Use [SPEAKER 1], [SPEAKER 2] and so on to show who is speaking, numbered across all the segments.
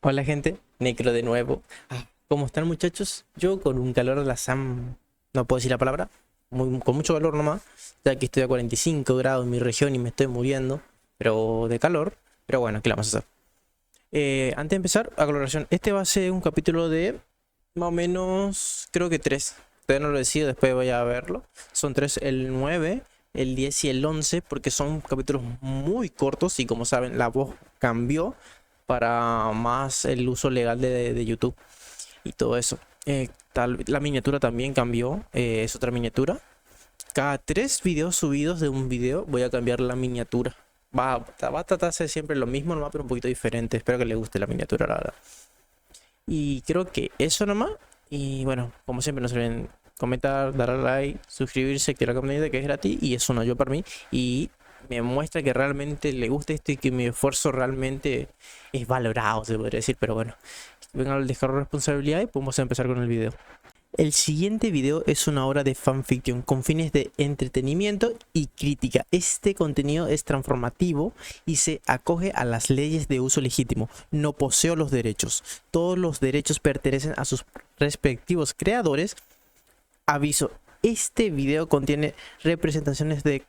[SPEAKER 1] Hola gente, Necro de nuevo. ¿Cómo están muchachos? Yo con un calor de la Sam, no puedo decir la palabra, con mucho calor nomás, ya que estoy a 45 grados en mi región y me estoy muriendo, pero de calor. Pero bueno, ¿qué le vamos a hacer? Antes de empezar, aclaración, este va a ser un capítulo de más o menos, creo que 3. Todavía no lo decido, después voy a verlo. Son 3, el 9, el 10 y el 11, porque son capítulos muy cortos y como saben, la voz cambió para más el uso legal de YouTube y todo eso. La miniatura también cambió, es otra miniatura. Cada 3 videos subidos de un video voy a cambiar la miniatura. Va a tratar de ser siempre lo mismo nomás, pero un poquito diferente. Espero que les guste la miniatura, la verdad. Y creo que eso nomás. Y bueno, como siempre no se olviden comentar, darle like, suscribirse, activar la campanita que es gratis. Y eso no ayuda para mí. Y me muestra que realmente le gusta esto y que mi esfuerzo realmente es valorado, se podría decir. Pero bueno, venga al descargo de responsabilidad y podemos empezar con el video. El siguiente video es una obra de fanfiction con fines de entretenimiento y crítica. Este contenido es transformativo y se acoge a las leyes de uso legítimo. No poseo los derechos. Todos los derechos pertenecen a sus respectivos creadores. Aviso, este video contiene representaciones de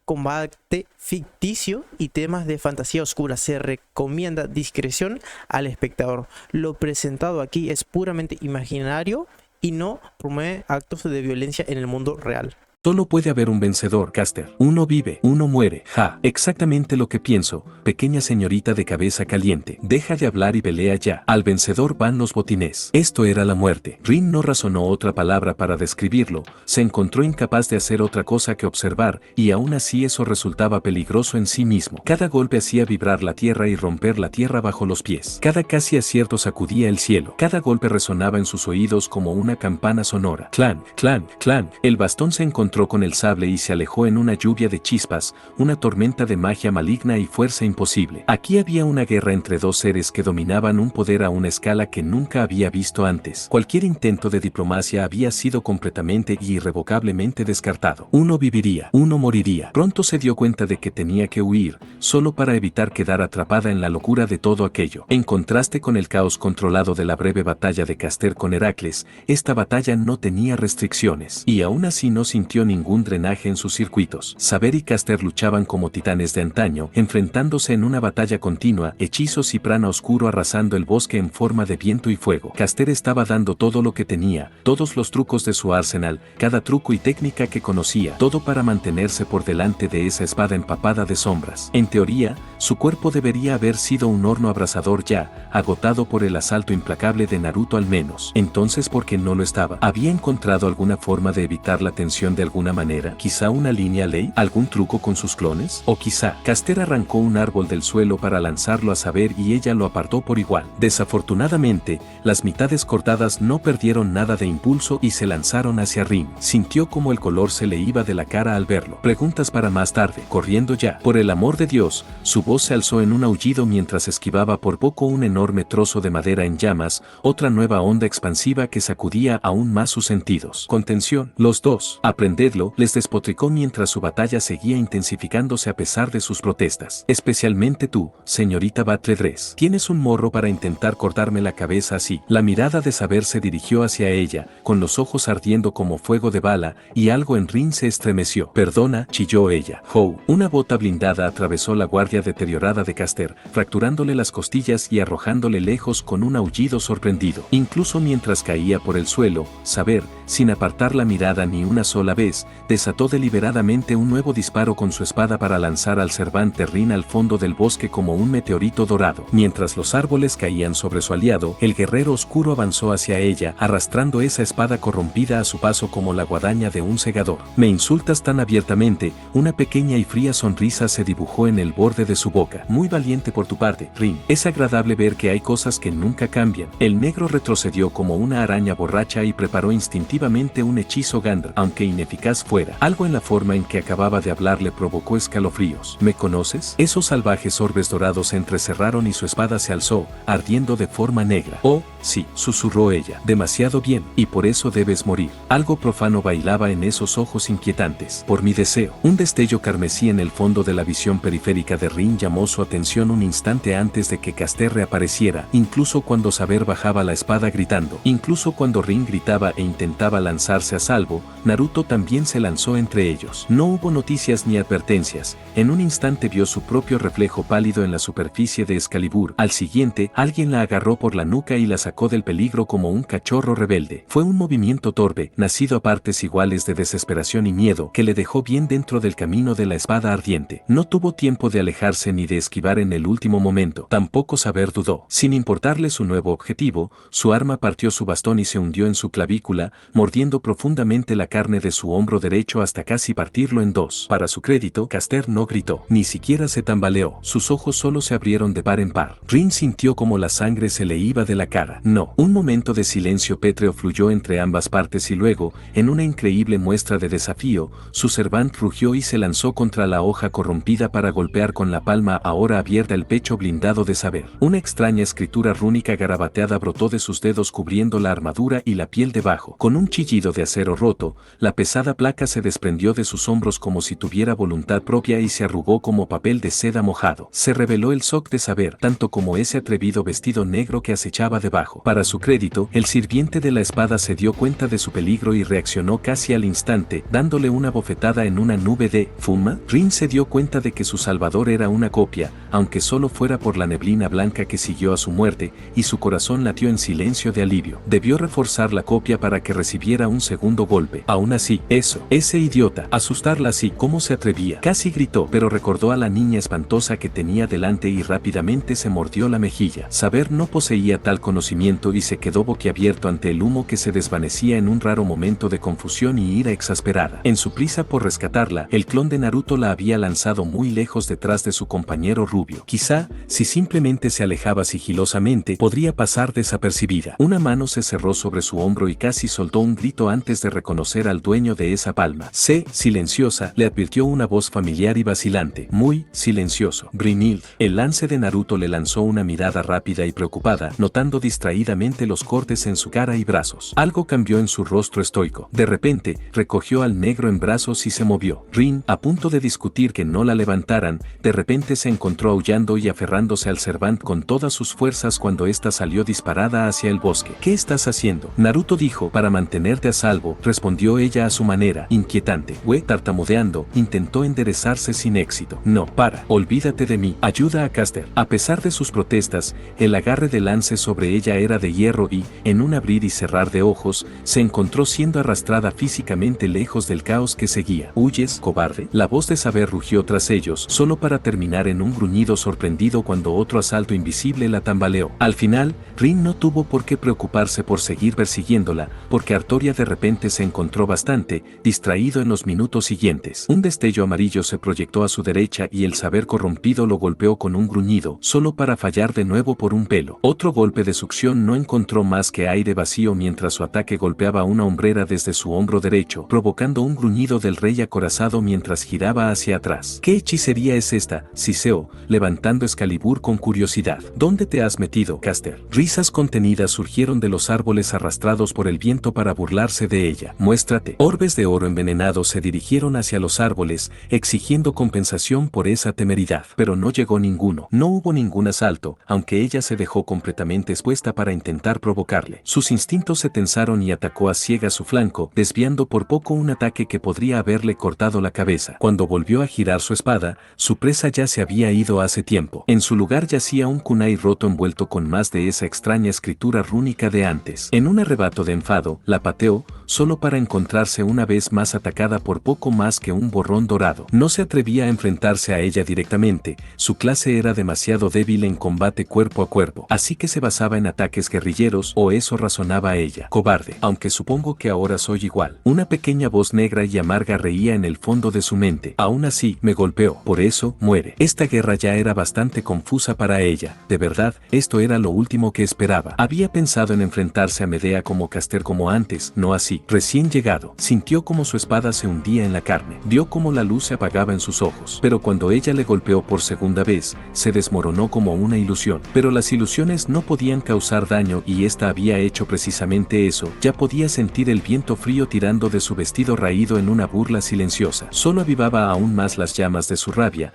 [SPEAKER 1] combate ficticio y temas de fantasía oscura. Se recomienda discreción al espectador. Lo presentado aquí es puramente imaginario y no promueve actos de violencia en el mundo real.
[SPEAKER 2] Solo puede haber un vencedor, Caster. Uno vive, uno muere. Ja, exactamente lo que pienso, pequeña señorita de cabeza caliente. Deja de hablar y pelea ya. Al vencedor van los botines. Esto era la muerte. Rin no razonó otra palabra para describirlo. Se encontró incapaz de hacer otra cosa que observar, y aún así eso resultaba peligroso en sí mismo. Cada golpe hacía vibrar la tierra y romper la tierra bajo los pies. Cada casi acierto sacudía el cielo. Cada golpe resonaba en sus oídos como una campana sonora. Clan, clan, clan. El bastón se encontró con el sable y se alejó en una lluvia de chispas, una tormenta de magia maligna y fuerza imposible. Aquí había una guerra entre dos seres que dominaban un poder a una escala que nunca había visto antes. Cualquier intento de diplomacia había sido completamente y irrevocablemente descartado. Uno viviría, uno moriría. Pronto se dio cuenta de que tenía que huir, solo para evitar quedar atrapada en la locura de todo aquello. En contraste con el caos controlado de la breve batalla de Caster con Heracles, esta batalla no tenía restricciones, y aún así no sintió ningún drenaje en sus circuitos. Saber y Caster luchaban como titanes de antaño, enfrentándose en una batalla continua, hechizos y prana oscuro arrasando el bosque en forma de viento y fuego. Caster estaba dando todo lo que tenía, todos los trucos de su arsenal, cada truco y técnica que conocía, todo para mantenerse por delante de esa espada empapada de sombras. En teoría, su cuerpo debería haber sido un horno abrasador ya, agotado por el asalto implacable de Naruto al menos. Entonces, ¿por qué no lo estaba? ¿Había encontrado alguna forma de evitar la tensión de alguna manera? ¿Quizá una línea ley? ¿Algún truco con sus clones? ¿O quizá Caster arrancó un árbol del suelo para lanzarlo a saber y ella lo apartó por igual? Desafortunadamente, las mitades cortadas no perdieron nada de impulso y se lanzaron hacia Rin. Sintió como el color se le iba de la cara al verlo. Preguntas para más tarde. Corriendo ya. Por el amor de Dios, su voz se alzó en un aullido mientras esquivaba por poco un enorme trozo de madera en llamas, otra nueva onda expansiva que sacudía aún más sus sentidos. Contención. Los dos. Aprendedlo, les despotricó mientras su batalla seguía intensificándose a pesar de sus protestas. Especialmente tú, señorita Batledres. Tienes un morro para intentar cortarme la cabeza así. La mirada de saber se dirigió hacia ella, con los ojos ardiendo como fuego de bala, y algo en Rin se estremeció. Perdona, chilló ella. Howe. Una bota blindada atravesó la guardia deteriorada de Caster, fracturándole las costillas y arrojándole lejos con un aullido sorprendido. Incluso mientras caía por el suelo, Saber, sin apartar la mirada ni una sola vez, desató deliberadamente un nuevo disparo con su espada para lanzar al Cervante Rin al fondo del bosque como un meteorito dorado. Mientras los árboles caían sobre su aliado, el guerrero oscuro avanzó hacia ella, arrastrando esa espada corrompida a su paso como la guadaña de un segador. Me insultas tan abiertamente, una pequeña y fría sonrisa se dibujó en el borde de su boca. Muy valiente por tu parte, Rin. Es agradable ver que hay cosas que nunca cambian. El negro retrocedió como una araña borracha y preparó instintivamente definitivamente un hechizo Gandalf, aunque ineficaz fuera. Algo en la forma en que acababa de hablar le provocó escalofríos. ¿Me conoces? Esos salvajes orbes dorados se entrecerraron y su espada se alzó, ardiendo de forma negra. Oh, sí, susurró ella. Demasiado bien, y por eso debes morir. Algo profano bailaba en esos ojos inquietantes. Por mi deseo. Un destello carmesí en el fondo de la visión periférica de Rin llamó su atención un instante antes de que Castor reapareciera, incluso cuando Saber bajaba la espada gritando. Incluso cuando Rin gritaba e intentaba lanzarse a salvo, Naruto también se lanzó entre ellos. No hubo noticias ni advertencias. En un instante vio su propio reflejo pálido en la superficie de Excalibur. Al siguiente, alguien la agarró por la nuca y la sacó del peligro como un cachorro rebelde. Fue un movimiento torpe, nacido a partes iguales de desesperación y miedo, que le dejó bien dentro del camino de la espada ardiente. No tuvo tiempo de alejarse ni de esquivar en el último momento. Tampoco Saber dudó. Sin importarle su nuevo objetivo, su arma partió su bastón y se hundió en su clavícula, mordiendo profundamente la carne de su hombro derecho hasta casi partirlo en dos. Para su crédito, Castor no gritó, ni siquiera se tambaleó. Sus ojos solo se abrieron de par en par. Rin sintió como la sangre se le iba de la cara. No. Un momento de silencio pétreo fluyó entre ambas partes y luego, en una increíble muestra de desafío, su servant rugió y se lanzó contra la hoja corrompida para golpear con la palma ahora abierta el pecho blindado de Saber. Una extraña escritura rúnica garabateada brotó de sus dedos cubriendo la armadura y la piel debajo. Con un chillido de acero roto, la pesada placa se desprendió de sus hombros como si tuviera voluntad propia y se arrugó como papel de seda mojado. Se reveló el Sok de Saber, tanto como ese atrevido vestido negro que acechaba debajo. Para su crédito, el sirviente de la espada se dio cuenta de su peligro y reaccionó casi al instante, dándole una bofetada en una nube de fuma. Rin se dio cuenta de que su salvador era una copia, aunque solo fuera por la neblina blanca que siguió a su muerte, y su corazón latió en silencio de alivio. Debió reforzar la copia para que recibiera un segundo golpe. Aún así, ese idiota, asustarla así, ¿cómo se atrevía? Casi gritó, pero recordó a la niña espantosa que tenía delante y rápidamente se mordió la mejilla. Saber no poseía tal conocimiento y se quedó boquiabierto ante el humo que se desvanecía en un raro momento de confusión y ira exasperada. En su prisa por rescatarla, el clon de Naruto la había lanzado muy lejos detrás de su compañero rubio. Quizá, si simplemente se alejaba sigilosamente, podría pasar desapercibida. Una mano se cerró sobre su hombro y casi soltó un grito antes de reconocer al dueño de esa palma. Sé silenciosa, le advirtió una voz familiar y vacilante. Muy silencioso. Brynhild. El lance de Naruto le lanzó una mirada rápida y preocupada, notando distraídamente los cortes en su cara y brazos. Algo cambió en su rostro estoico. De repente, recogió al negro en brazos y se movió. Rin, a punto de discutir que no la levantaran, de repente se encontró aullando y aferrándose al servant con todas sus fuerzas cuando ésta salió disparada hacia el bosque. ¿Qué estás haciendo? Naruto dijo. Para mantenerte a salvo, respondió ella a su manera, inquietante. Tartamudeando, intentó enderezarse sin éxito. No, olvídate de mí, ayuda a Castor. A pesar de sus protestas, el agarre de lance sobre ella era de hierro y, en un abrir y cerrar de ojos, se encontró siendo arrastrada físicamente lejos del caos que seguía. ¿Huyes, cobarde? La voz de Saber rugió tras ellos, solo para terminar en un gruñido sorprendido cuando otro asalto invisible la tambaleó. Al final, Rin no tuvo por qué preocuparse por seguir persiguiéndola, porque Artoria de repente se encontró bastante distraído en los minutos siguientes. Un destello amarillo se proyectó a su derecha y el Saber corrompido lo golpeó con un gruñido, solo para fallar de nuevo por un pelo. Otro golpe de succión no encontró más que aire vacío mientras su ataque golpeaba una hombrera desde su hombro derecho, provocando un gruñido del rey acorazado mientras giraba hacia atrás. ¿Qué hechicería es esta? Siseó, levantando Excalibur con curiosidad. ¿Dónde te has metido, Castor? Risas contenidas surgieron de los árboles arrastrados por el viento para burlarse de ella. Muéstrate. Orbes de oro envenenados se dirigieron hacia los árboles, exigiendo compensación por esa temeridad. Pero no llegó ninguno. No hubo ningún asalto, aunque ella se dejó completamente expuesta para intentar provocarle. Sus instintos se tensaron y atacó a ciegas su flanco, desviando por poco un ataque que podría haberle cortado la cabeza. Cuando volvió a girar su espada, su presa ya se había ido hace tiempo. En su lugar yacía un kunai roto envuelto con más de esa extraña escritura rúnica de antes. En un arrebato de enfado, la pateó, solo para encontrarse una vez más atacada por poco más que un borrón dorado. No se atrevía a enfrentarse a ella directamente, su clase era demasiado débil en combate cuerpo a cuerpo, así que se basaba en ataques guerrilleros, o eso razonaba ella. Cobarde, aunque supongo que ahora soy igual. Una pequeña voz negra y amarga reía en el fondo de su mente. Aún así, me golpeó, por eso, muere. Esta guerra ya era bastante confusa para ella. De verdad, esto era lo último que esperaba. Había pensado en enfrentarse a Medea como Castor como antes, antes, no así. Recién llegado, sintió como su espada se hundía en la carne. Vio como la luz se apagaba en sus ojos. Pero cuando ella le golpeó por segunda vez, se desmoronó como una ilusión. Pero las ilusiones no podían causar daño y esta había hecho precisamente eso. Ya podía sentir el viento frío tirando de su vestido raído en una burla silenciosa. Solo avivaba aún más las llamas de su rabia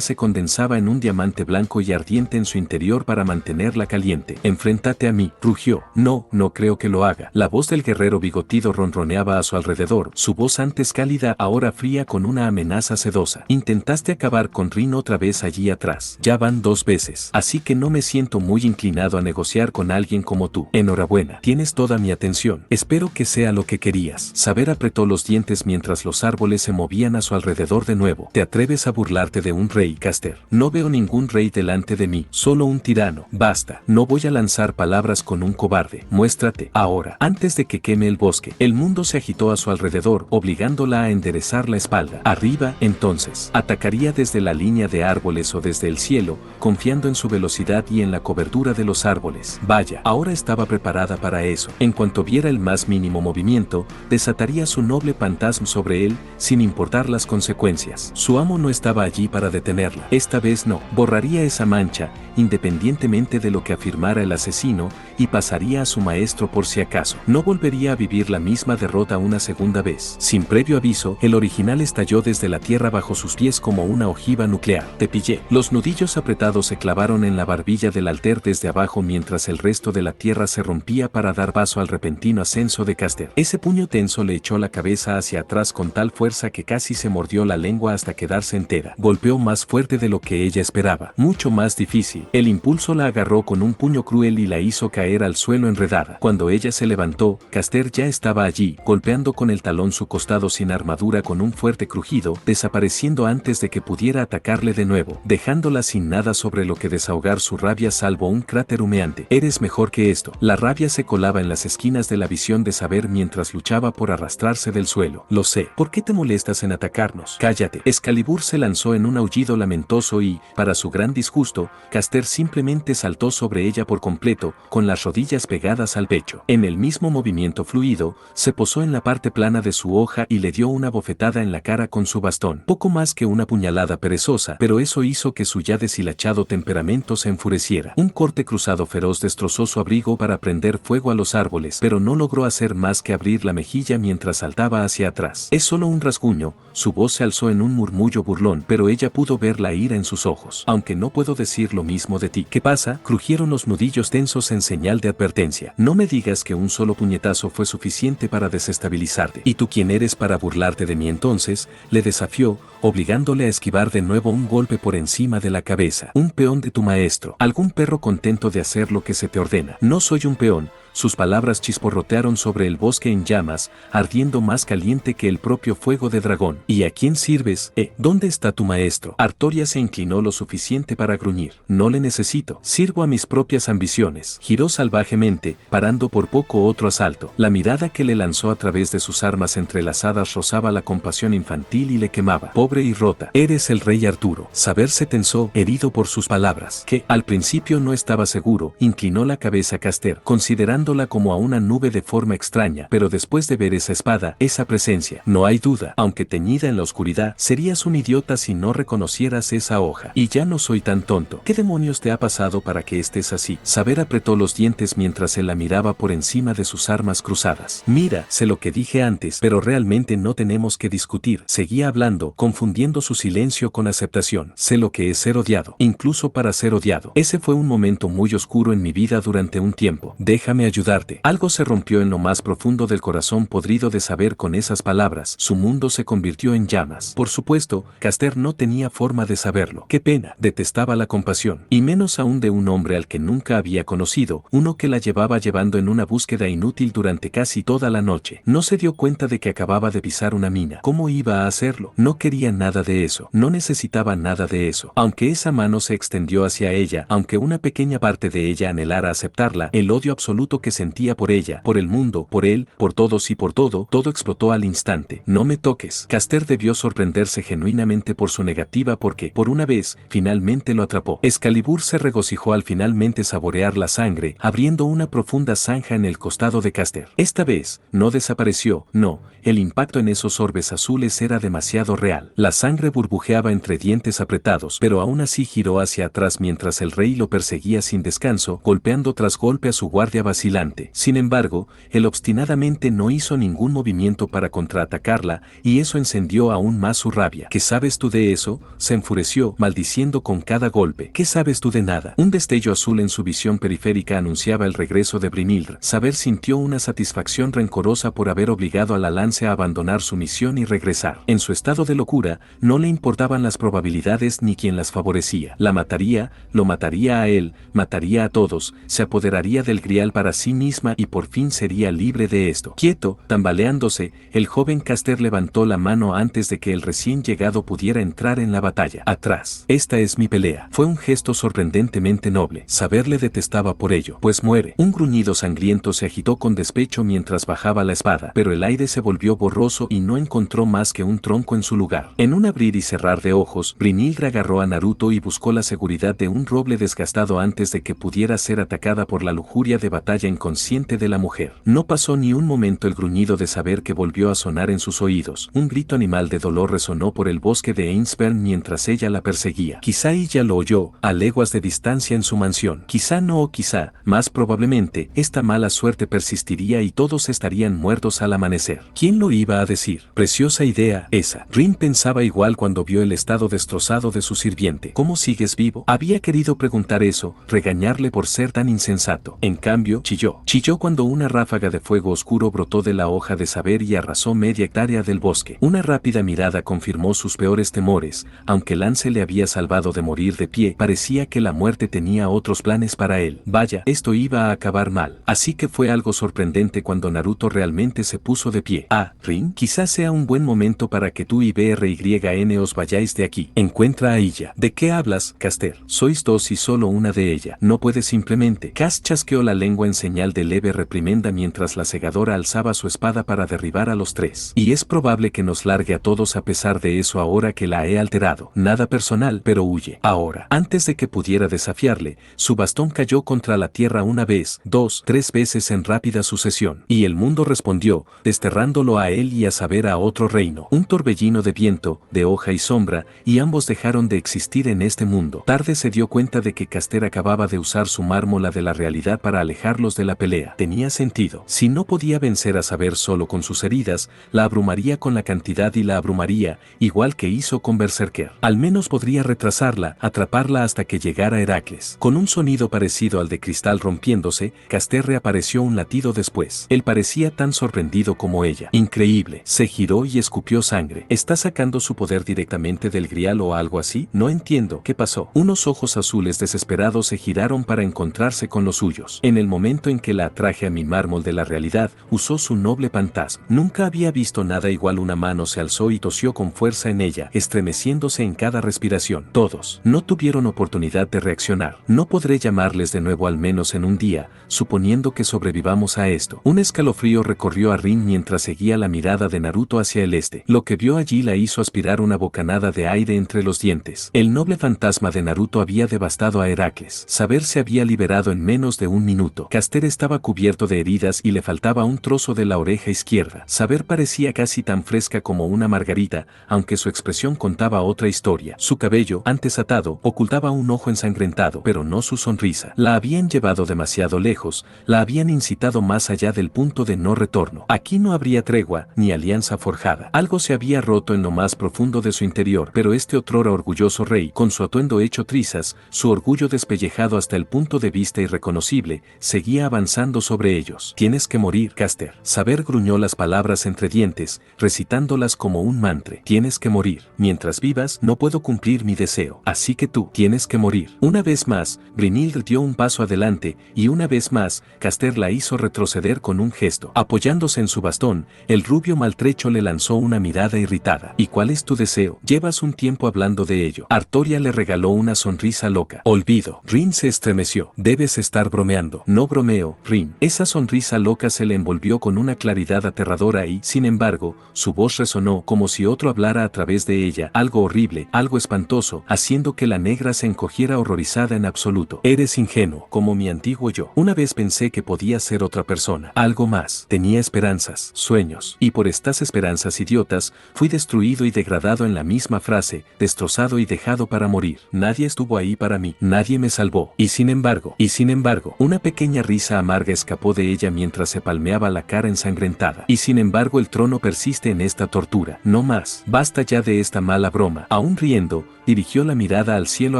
[SPEAKER 2] se condensaba en un diamante blanco y ardiente en su interior para mantenerla caliente. Enfréntate a mí, rugió. No, no creo que lo haga. La voz del guerrero bigotido ronroneaba a su alrededor, su voz antes cálida ahora fría con una amenaza sedosa. Intentaste acabar con Rin otra vez allí atrás. Ya van 2 veces. Así que no me siento muy inclinado a negociar con alguien como tú. Enhorabuena, tienes toda mi atención. Espero que sea lo que querías. Saber apretó los dientes mientras los árboles se movían a su alrededor de nuevo. ¿Te atreves a burlarte de un rey, Caster? No veo ningún rey delante de mí, solo un tirano. Basta, no voy a lanzar palabras con un cobarde. Muéstrate, ahora, antes de que queme el bosque. El mundo se agitó a su alrededor, obligándola a enderezar la espalda. Arriba, entonces, atacaría desde la línea de árboles o desde el cielo, confiando en su velocidad y en la cobertura de los árboles. Vaya, ahora estaba preparada para eso. En cuanto viera el más mínimo movimiento, desataría su noble fantasma sobre él, sin importar las consecuencias. Su amo no estaba allí para detenerla. Esta vez no. Borraría esa mancha, independientemente de lo que afirmara el asesino, y pasaría a su maestro por si acaso. No volvería a vivir la misma derrota una segunda vez. Sin previo aviso, el original estalló desde la tierra bajo sus pies como una ojiva nuclear. Te pillé. Los nudillos apretados se clavaron en la barbilla del alter desde abajo mientras el resto de la tierra se rompía para dar paso al repentino ascenso de Caster. Ese puño tenso le echó la cabeza hacia atrás con tal fuerza que casi se mordió la lengua hasta quedarse entera. Golpeó más fuerte de lo que ella esperaba, mucho más difícil. El impulso la agarró con un puño cruel y la hizo caer al suelo enredada. Cuando ella se levantó, Caster ya estaba allí, golpeando con el talón su costado sin armadura con un fuerte crujido, desapareciendo antes de que pudiera atacarle de nuevo, dejándola sin nada sobre lo que desahogar su rabia salvo un cráter humeante. Eres mejor que esto. La rabia se colaba en las esquinas de la visión de saber mientras luchaba por arrastrarse del suelo. Lo sé. ¿Por qué te molestas en atacarnos? Cállate. Excalibur se lanzó en un aullido lamentoso y, para su gran disgusto, Caster simplemente saltó sobre ella por completo, con las rodillas pegadas al pecho. En el mismo movimiento fluido, se posó en la parte plana de su hoja y le dio una bofetada en la cara con su bastón. Poco más que una puñalada perezosa, pero eso hizo que su ya deshilachado temperamento se enfureciera. Un corte cruzado feroz destrozó su abrigo para prender fuego a los árboles, pero no logró hacer más que abrir la mejilla mientras saltaba hacia atrás. Es solo un rasguño. Su voz se alzó en un murmullo burlón, pero ella pudo ver la ira en sus ojos. Aunque no puedo decir lo mismo de ti. ¿Qué pasa? Crujieron los nudillos tensos en señal de advertencia. No me digas que un solo puñetazo fue suficiente para desestabilizarte. ¿Y tú quién eres para burlarte de mí entonces? Le desafió, obligándole a esquivar de nuevo un golpe por encima de la cabeza. Un peón de tu maestro. Algún perro contento de hacer lo que se te ordena. No soy un peón. Sus palabras chisporrotearon sobre el bosque en llamas, ardiendo más caliente que el propio fuego de dragón. ¿Y a quién sirves? ¿Dónde está tu maestro? Artoria se inclinó lo suficiente para gruñir. No le necesito. Sirvo a mis propias ambiciones. Giró salvajemente, parando por poco otro asalto. La mirada que le lanzó a través de sus armas entrelazadas rozaba la compasión infantil y le quemaba. Pobre y rota. Eres el rey Arturo. Saber se tensó, herido por sus palabras. Que, al principio no estaba seguro, inclinó la cabeza Caster, considerándola como a una nube de forma extraña, pero después de ver esa espada, esa presencia, no hay duda, aunque teñida en la oscuridad, serías un idiota si no reconocieras esa hoja. Y ya no soy tan tonto. ¿Qué demonios te ha pasado para que estés así? Saber apretó los dientes mientras él la miraba por encima de sus armas cruzadas. Mira, sé lo que dije antes, pero realmente no tenemos que discutir. Seguía hablando, confundiendo su silencio con aceptación. Sé lo que es ser odiado, incluso para ser odiado. Ese fue un momento muy oscuro en mi vida durante un tiempo. Déjame ayudarte. Algo se rompió en lo más profundo del corazón podrido de saber con esas palabras. Su mundo se convirtió en llamas. Por supuesto, Caster no tenía forma de saberlo. Qué pena. Detestaba la compasión. Y menos aún de un hombre al que nunca había conocido, uno que la llevaba llevando en una búsqueda inútil durante casi toda la noche. No se dio cuenta de que acababa de pisar una mina. ¿Cómo iba a hacerlo? No quería nada de eso. No necesitaba nada de eso. Aunque esa mano se extendió hacia ella, aunque una pequeña parte de ella anhelara aceptarla, el odio absoluto lo que sentía por ella, por el mundo, por él, por todos y por todo, todo explotó al instante. No me toques. Caster debió sorprenderse genuinamente por su negativa porque, por una vez, finalmente lo atrapó. Excalibur se regocijó al finalmente saborear la sangre, abriendo una profunda zanja en el costado de Caster. Esta vez, no desapareció, no, el impacto en esos orbes azules era demasiado real. La sangre burbujeaba entre dientes apretados, pero aún así giró hacia atrás mientras el rey lo perseguía sin descanso, golpeando tras golpe a su guardia vacilante. Sin embargo, él obstinadamente no hizo ningún movimiento para contraatacarla, y eso encendió aún más su rabia. ¿Qué sabes tú de eso? Se enfureció, maldiciendo con cada golpe. ¿Qué sabes tú de nada? Un destello azul en su visión periférica anunciaba el regreso de Brynhildr. Saber sintió una satisfacción rencorosa por haber obligado a la Lance a abandonar su misión y regresar. En su estado de locura, no le importaban las probabilidades ni quien las favorecía. La mataría, lo mataría a él, mataría a todos, se apoderaría del grial para sí misma y por fin sería libre de esto. Quieto, tambaleándose, el joven Caster levantó la mano antes de que el recién llegado pudiera entrar en la batalla. Atrás. Esta es mi pelea. Fue un gesto sorprendentemente noble. Saber le detestaba por ello. Pues muere. Un gruñido sangriento se agitó con despecho mientras bajaba la espada, pero el aire se volvió borroso y no encontró más que un tronco en su lugar. En un abrir y cerrar de ojos, Brynhildr agarró a Naruto y buscó la seguridad de un roble desgastado antes de que pudiera ser atacada por la lujuria de batalla inconsciente de la mujer. No pasó ni un momento el gruñido de saber que volvió a sonar en sus oídos. Un grito animal de dolor resonó por el bosque de Ainsburn mientras ella la perseguía. Quizá ella lo oyó, a leguas de distancia en su mansión. Quizá no o quizá, más probablemente, esta mala suerte persistiría y todos estarían muertos al amanecer. ¿Quién lo iba a decir? Preciosa idea, esa. Rin pensaba igual cuando vio el estado destrozado de su sirviente. ¿Cómo sigues vivo? Había querido preguntar eso, regañarle por ser tan insensato. En cambio, chilló. Chilló cuando una ráfaga de fuego oscuro brotó de la hoja de saber y arrasó media hectárea del bosque. Una rápida mirada confirmó sus peores temores. Aunque Lance le había salvado de morir de pie, parecía que la muerte tenía otros planes para él. Vaya, esto iba a acabar mal. Así que fue algo sorprendente cuando Naruto realmente se puso de pie. Ah, Rin, quizás sea un buen momento para que tú y BRYN os vayáis de aquí. Encuentra a ella. ¿De qué hablas, Caster? Sois dos y solo una de ella. No puedes simplemente. Cas chasqueó la lengua en señal de leve reprimenda mientras la segadora alzaba su espada para derribar a los tres. Y es probable que nos largue a todos a pesar de eso ahora que la he alterado. Nada personal, pero huye. Ahora. Antes de que pudiera desafiarle, su bastón cayó contra la tierra una vez, dos, tres veces en rápida sucesión. Y el mundo respondió, desterrándolo a él y a saber a otro reino. Un torbellino de viento, de hoja y sombra, y ambos dejaron de existir en este mundo. Tarde se dio cuenta de que Caster acababa de usar su mármola de la realidad para alejarlos de la pelea. Tenía sentido. Si no podía vencer a saber solo con sus heridas, la abrumaría con la cantidad y la abrumaría, igual que hizo con Berserker. Al menos podría retrasarla, atraparla hasta que llegara Heracles. Con un sonido parecido al de cristal rompiéndose, Caster reapareció un latido después. Él parecía tan sorprendido como ella. Increíble. Se giró y escupió sangre. ¿Está sacando su poder directamente del grial o algo así? No entiendo. ¿Qué pasó? Unos ojos azules desesperados se giraron para encontrarse con los suyos. En el momento en que la atraje a mi mármol de la realidad, usó su noble fantasma. Nunca había visto nada igual. Una mano se alzó y tosió con fuerza en ella, estremeciéndose en cada respiración. Todos no tuvieron oportunidad de reaccionar. No podré llamarles de nuevo al menos en un día, suponiendo que sobrevivamos a esto. Un escalofrío recorrió a Rin mientras seguía la mirada de Naruto hacia el este. Lo que vio allí la hizo aspirar una bocanada de aire entre los dientes. El noble fantasma de Naruto había devastado a Heracles. Saber se había liberado en menos de un minuto. Caster estaba cubierto de heridas y le faltaba un trozo de la oreja izquierda. Saber parecía casi tan fresca como una margarita, aunque su expresión contaba otra historia. Su cabello, antes atado, ocultaba un ojo ensangrentado, pero no su sonrisa. La habían llevado demasiado lejos, la habían incitado más allá del punto de no retorno. Aquí no habría tregua, ni alianza forjada. Algo se había roto en lo más profundo de su interior, pero este otrora orgulloso rey, con su atuendo hecho trizas, su orgullo despellejado hasta el punto de vista irreconocible, seguía avanzando sobre ellos. Tienes que morir, Caster. Saber gruñó las palabras entre dientes, recitándolas como un mantra. Tienes que morir. Mientras vivas, no puedo cumplir mi deseo. Así que tú, tienes que morir. Una vez más, Brynhildr dio un paso adelante, y una vez más, Caster la hizo retroceder con un gesto. Apoyándose en su bastón, el rubio maltrecho le lanzó una mirada irritada. ¿Y cuál es tu deseo? Llevas un tiempo hablando de ello. Artoria le regaló una sonrisa loca. Olvido. Rin se estremeció. Debes estar bromeando. No bromeo. bromeo, Rin. Esa sonrisa loca se le envolvió con una claridad aterradora y, sin embargo, su voz resonó como si otro hablara a través de ella, algo horrible, algo espantoso, haciendo que la negra se encogiera horrorizada en absoluto. Eres ingenuo, como mi antiguo yo. Una vez pensé que podía ser otra persona, algo más. Tenía esperanzas, sueños, y por estas esperanzas idiotas, fui destruido y degradado en la misma frase, destrozado y dejado para morir. Nadie estuvo ahí para mí, nadie me salvó. Y sin embargo, una pequeña risa amarga escapó de ella mientras se palmeaba la cara ensangrentada. Y sin embargo el trono persiste en esta tortura. No más, basta ya de esta mala broma. Aún riendo, dirigió la mirada al cielo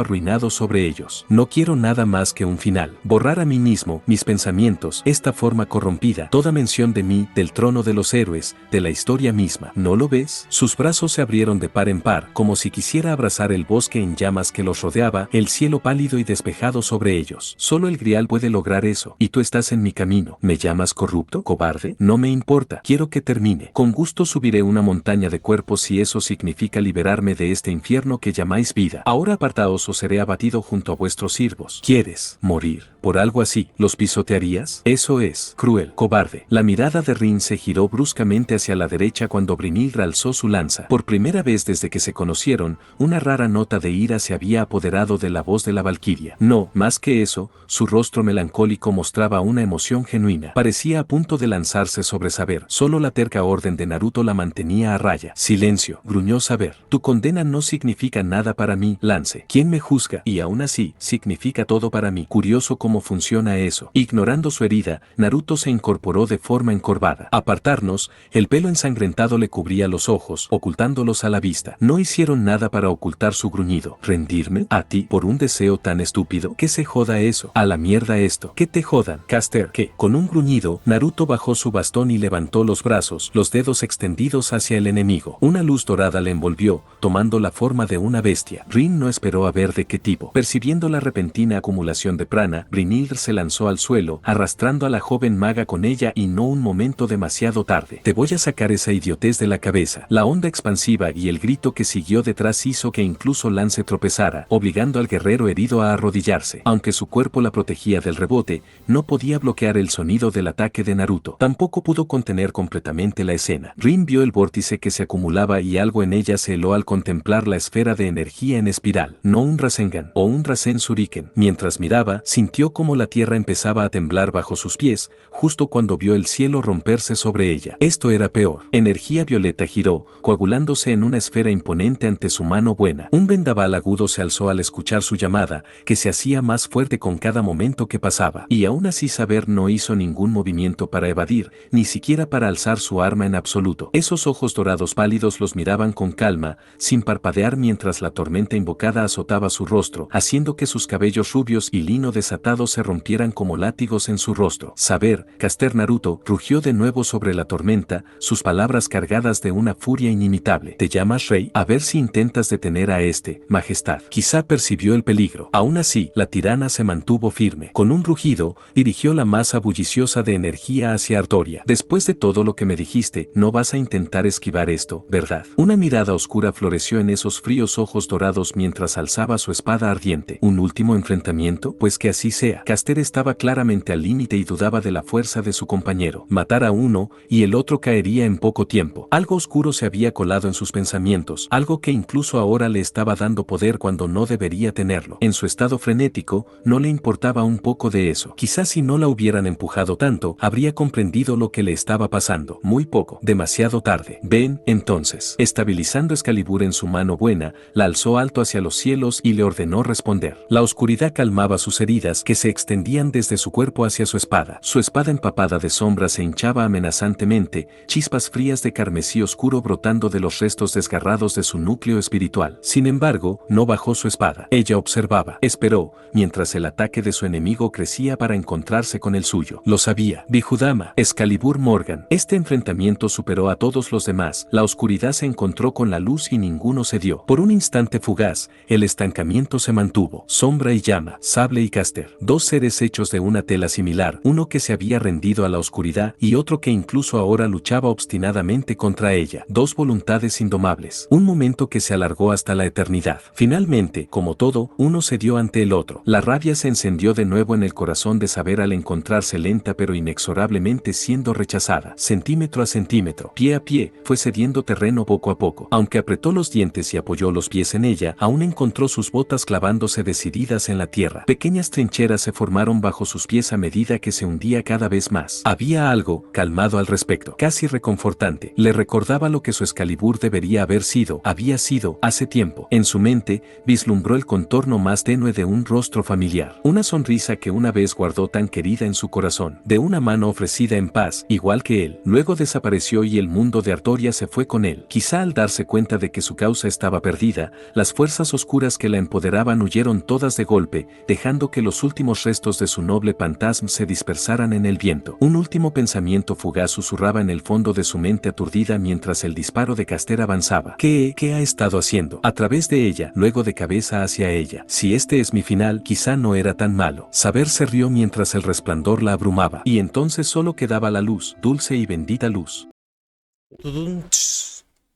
[SPEAKER 2] arruinado sobre ellos. No quiero nada más que un final. Borrar a mí mismo, mis pensamientos, esta forma corrompida, toda mención de mí, del trono de los héroes, de la historia misma. ¿No lo ves? Sus brazos se abrieron de par en par, como si quisiera abrazar el bosque en llamas que los rodeaba, el cielo pálido y despejado sobre ellos. Solo el grial puede lograr eso, y tú estás en mi camino. ¿Me llamas corrupto, cobarde? No me importa, quiero que termine. Con gusto subiré una montaña de cuerpos si eso significa liberarme de este infierno que llamáis vida. Ahora apartaos o seré abatido junto a vuestros siervos. ¿Quieres morir por algo así? ¿Los pisotearías? Eso es cruel, cobarde. La mirada de Rin se giró bruscamente hacia la derecha cuando Brynhildr alzó su lanza. Por primera vez desde que se conocieron, una rara nota de ira se había apoderado de la voz de la valquiria. No, más que eso, su rostro melancólico mostraba una emoción genuina. Parecía a punto de lanzarse sobre Saber. Solo la terca orden de Naruto la mantenía a raya. Silencio, gruñó Saber. Tu condena no significa nada para mí, Lance. ¿Quién me juzga? Y aún así, significa todo para mí. Curioso cómo funciona eso. Ignorando su herida, Naruto se incorporó de forma encorvada. Apartarnos, el pelo ensangrentado le cubría los ojos, ocultándolos a la vista. No hicieron nada para ocultar su gruñido. ¿Rendirme? ¿A ti? ¿Por un deseo tan estúpido? ¿Que se joda eso? A la mierda esto. ¿Que te jodan? Caster, ¿qué? Con un gruñido, Naruto bajó su bastón y levantó los brazos, los dedos extendidos hacia el enemigo. Una luz dorada le envolvió, tomando la forma de una bestia. Rin no esperó a ver de qué tipo. Percibiendo la repentina acumulación de prana, Brynhildr se lanzó al suelo, arrastrando a la joven maga con ella y no un momento demasiado tarde. Te voy a sacar esa idiotez de la cabeza. La onda expansiva y el grito que siguió detrás hizo que incluso Lance tropezara, obligando al guerrero herido a arrodillarse. Aunque su cuerpo la protegía del rebote, no podía bloquear el sonido del ataque de Naruto. Tampoco pudo contener completamente la escena. Rin vio el vórtice que se acumulaba y algo en ella se heló al contemplar la esfera de energía en espiral. No un Rasengan o un Rasen Shuriken. Mientras miraba, sintió como la tierra empezaba a temblar bajo sus pies, justo cuando vio el cielo romperse sobre ella. Esto era peor. Energía violeta giró, coagulándose en una esfera imponente ante su mano buena. Un vendaval agudo se alzó al escuchar su llamada, que se hacía más fuerte con cada momento que pasaba. Y aún así Saber no hizo ningún movimiento para evadir, ni siquiera para alzar su arma en absoluto. Esos ojos dorados pálidos los miraban con calma, sin parpadear mientras la tormenta invocada azotaba su rostro, haciendo que sus cabellos rubios y lino desatado se rompieran como látigos en su rostro. Saber, Caster Naruto, rugió de nuevo sobre la tormenta, sus palabras cargadas de una furia inimitable. ¿Te llamas Rey? A ver si intentas detener a este, Majestad. Quizá percibió el peligro. Aún así, la tirana se mantuvo firme. Con un rugido, dirigió la masa bulliciosa de energía hacia Artoria. Después de todo lo que me dijiste, no vas a intentar esquivar esto, ¿verdad? Una mirada oscura floreció en esos fríos ojos dorados mientras alzaba su espada ardiente. ¿Un último enfrentamiento? Pues que así sea. Caster estaba claramente al límite y dudaba de la fuerza de su compañero. Matar a uno, y el otro caería en poco tiempo. Algo oscuro se había colado en sus pensamientos, algo que incluso ahora le estaba dando poder cuando no debería tenerlo. En su estado frenético, no le importaba un poco de eso. Quizás si no la hubieran empujado tanto, habría comprendido lo que le estaba pasando. Muy poco. Demasiado tarde. Ven, entonces. Estabilizando Excalibur en su mano buena, la alzó alto hacia los cielos y le ordenó responder. La oscuridad calmaba sus heridas que se extendían desde su cuerpo hacia su espada. Su espada empapada de sombra se hinchaba amenazantemente, chispas frías de carmesí oscuro brotando de los restos desgarrados de su núcleo espiritual. Sin embargo, no bajó su espada. Ella observaba, esperó, mientras el ataque de su enemigo crecía para encontrarse con el suyo. Lo sabía. Bijudama, Excalibur Morgan. Este enfrentamiento superó a todos los demás. La oscuridad se encontró con la luz y ninguno cedió. Por un instante fugaz, el estancamiento se mantuvo. Sombra y llama, sable y Caster. Dos seres hechos de una tela similar, uno que se había rendido a la oscuridad y otro que incluso ahora luchaba obstinadamente contra ella. Dos voluntades indomables. Un momento que se alargó hasta la eternidad. Finalmente, como todo, uno cedió ante el otro. La rabia se encendió de nuevo en el corazón de saber al encontrarse lenta pero inexorablemente siendo rechazada. Centímetro a centímetro, pie a pie, fue cediendo terreno poco a poco. Aunque apretó los dientes y apoyó los pies en ella, aún encontró sus botas clavándose decididas en la tierra. Pequeñas trincheras se formaron bajo sus pies a medida que se hundía cada vez más. Había algo calmado al respecto, casi reconfortante. Le recordaba lo que su Excalibur debería haber sido, había sido, hace tiempo. En su mente, vislumbró el contorno más tenue de un rostro familiar. Una sonrisa que una vez guardó tan querida en su corazón, de una mano ofrecida en paz, igual que él. Luego desapareció y el mundo de Artoria se fue con él. Quizá al darse cuenta de que su causa estaba perdida, las fuerzas oscuras que la empoderaban huyeron todas de golpe, dejando que los últimos restos de su noble fantasma se dispersaran en el viento. Un último pensamiento fugaz susurraba en el fondo de su mente aturdida mientras el disparo de Caster avanzaba. ¿Qué ha estado haciendo? A través de ella, luego de cabeza hacia ella. Si este es mi final, quizá no era tan malo. Saber se rió mientras el resplandor la abrumaba. Y entonces solo quedaba la luz, dulce y bendita luz.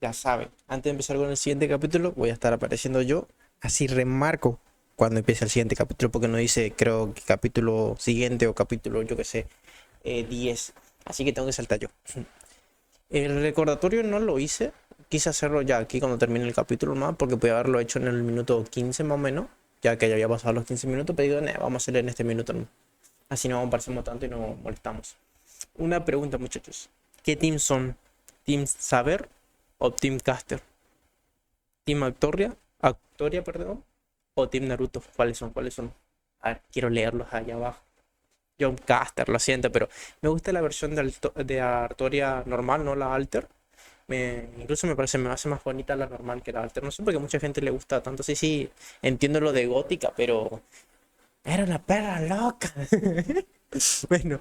[SPEAKER 1] Ya saben, antes de empezar con el siguiente capítulo, voy a estar apareciendo yo. Así remarco cuando empiece el siguiente capítulo, porque no dice, creo que capítulo siguiente o capítulo, yo que sé, 10. Así que tengo que saltar yo. El recordatorio no lo hice. Quise hacerlo ya aquí cuando termine el capítulo más, porque podía haberlo hecho en el minuto 15 más o menos, ya que ya había pasado los 15 minutos, pero digo, vamos a hacerlo en este minuto, ¿no? Así no parecemos tanto y no molestamos. Una pregunta, muchachos. ¿Qué team son? ¿Team Saber o Team Caster? ¿Team Actoria, perdón? ¿O Team Naruto? ¿Cuáles son? A ver, quiero leerlos allá abajo. Yo Caster, lo siento, pero me gusta la versión de Artoria normal, no la Alter. Incluso me hace más bonita la normal que la Alter. No sé por qué a mucha gente le gusta tanto. Sí, entiendo lo de gótica, pero era una perra loca. Bueno,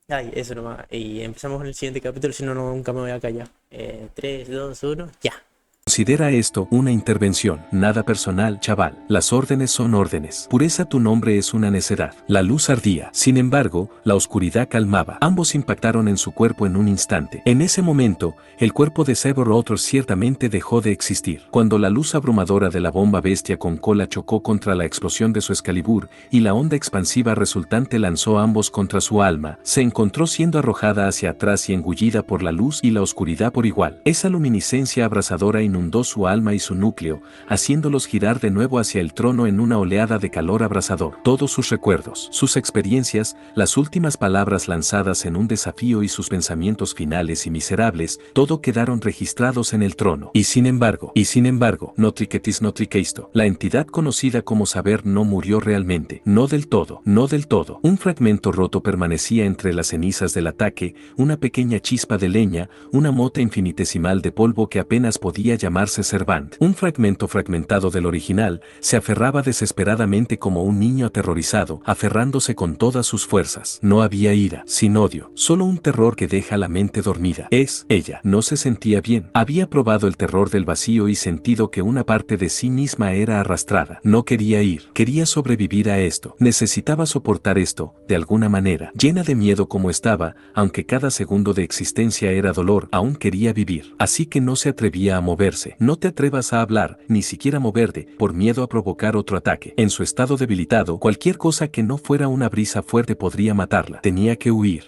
[SPEAKER 1] ay, eso nomás. Y empezamos con el siguiente capítulo, si no, nunca me voy a callar. 3, 2, 1, ya.
[SPEAKER 2] Considera esto una intervención, nada personal, chaval. Las órdenes son órdenes. Pureza, tu nombre es una necedad. La luz ardía. Sin embargo, la oscuridad calmaba. Ambos impactaron en su cuerpo en un instante. En ese momento, el cuerpo de Saber Otter ciertamente dejó de existir. Cuando la luz abrumadora de la bomba bestia con cola chocó contra la explosión de su Excalibur y la onda expansiva resultante lanzó a ambos contra su alma, se encontró siendo arrojada hacia atrás y engullida por la luz y la oscuridad por igual. Esa luminiscencia abrasadora inundó su alma y su núcleo, haciéndolos girar de nuevo hacia el trono en una oleada de calor abrasador. Todos sus recuerdos, sus experiencias, las últimas palabras lanzadas en un desafío y sus pensamientos finales y miserables, todo quedaron registrados en el trono. Y sin embargo, no triqueisto, la entidad conocida como Saber no murió realmente. No del todo. Un fragmento roto permanecía entre las cenizas del ataque, una pequeña chispa de leña, una mota infinitesimal de polvo que apenas podía llamarse Servant. Un fragmento fragmentado del original se aferraba desesperadamente como un niño aterrorizado, aferrándose con todas sus fuerzas. No había ira, sin odio, solo un terror que deja la mente dormida. Ella no se sentía bien. Había probado el terror del vacío y sentido que una parte de sí misma era arrastrada. No quería ir, quería sobrevivir a esto. Necesitaba soportar esto, de alguna manera. Llena de miedo como estaba, aunque cada segundo de existencia era dolor, aún quería vivir. Así que no se atrevía a moverse. No te atrevas a hablar, ni siquiera moverte, por miedo a provocar otro ataque. En su estado debilitado, cualquier cosa que no fuera una brisa fuerte podría matarla. Tenía que huir,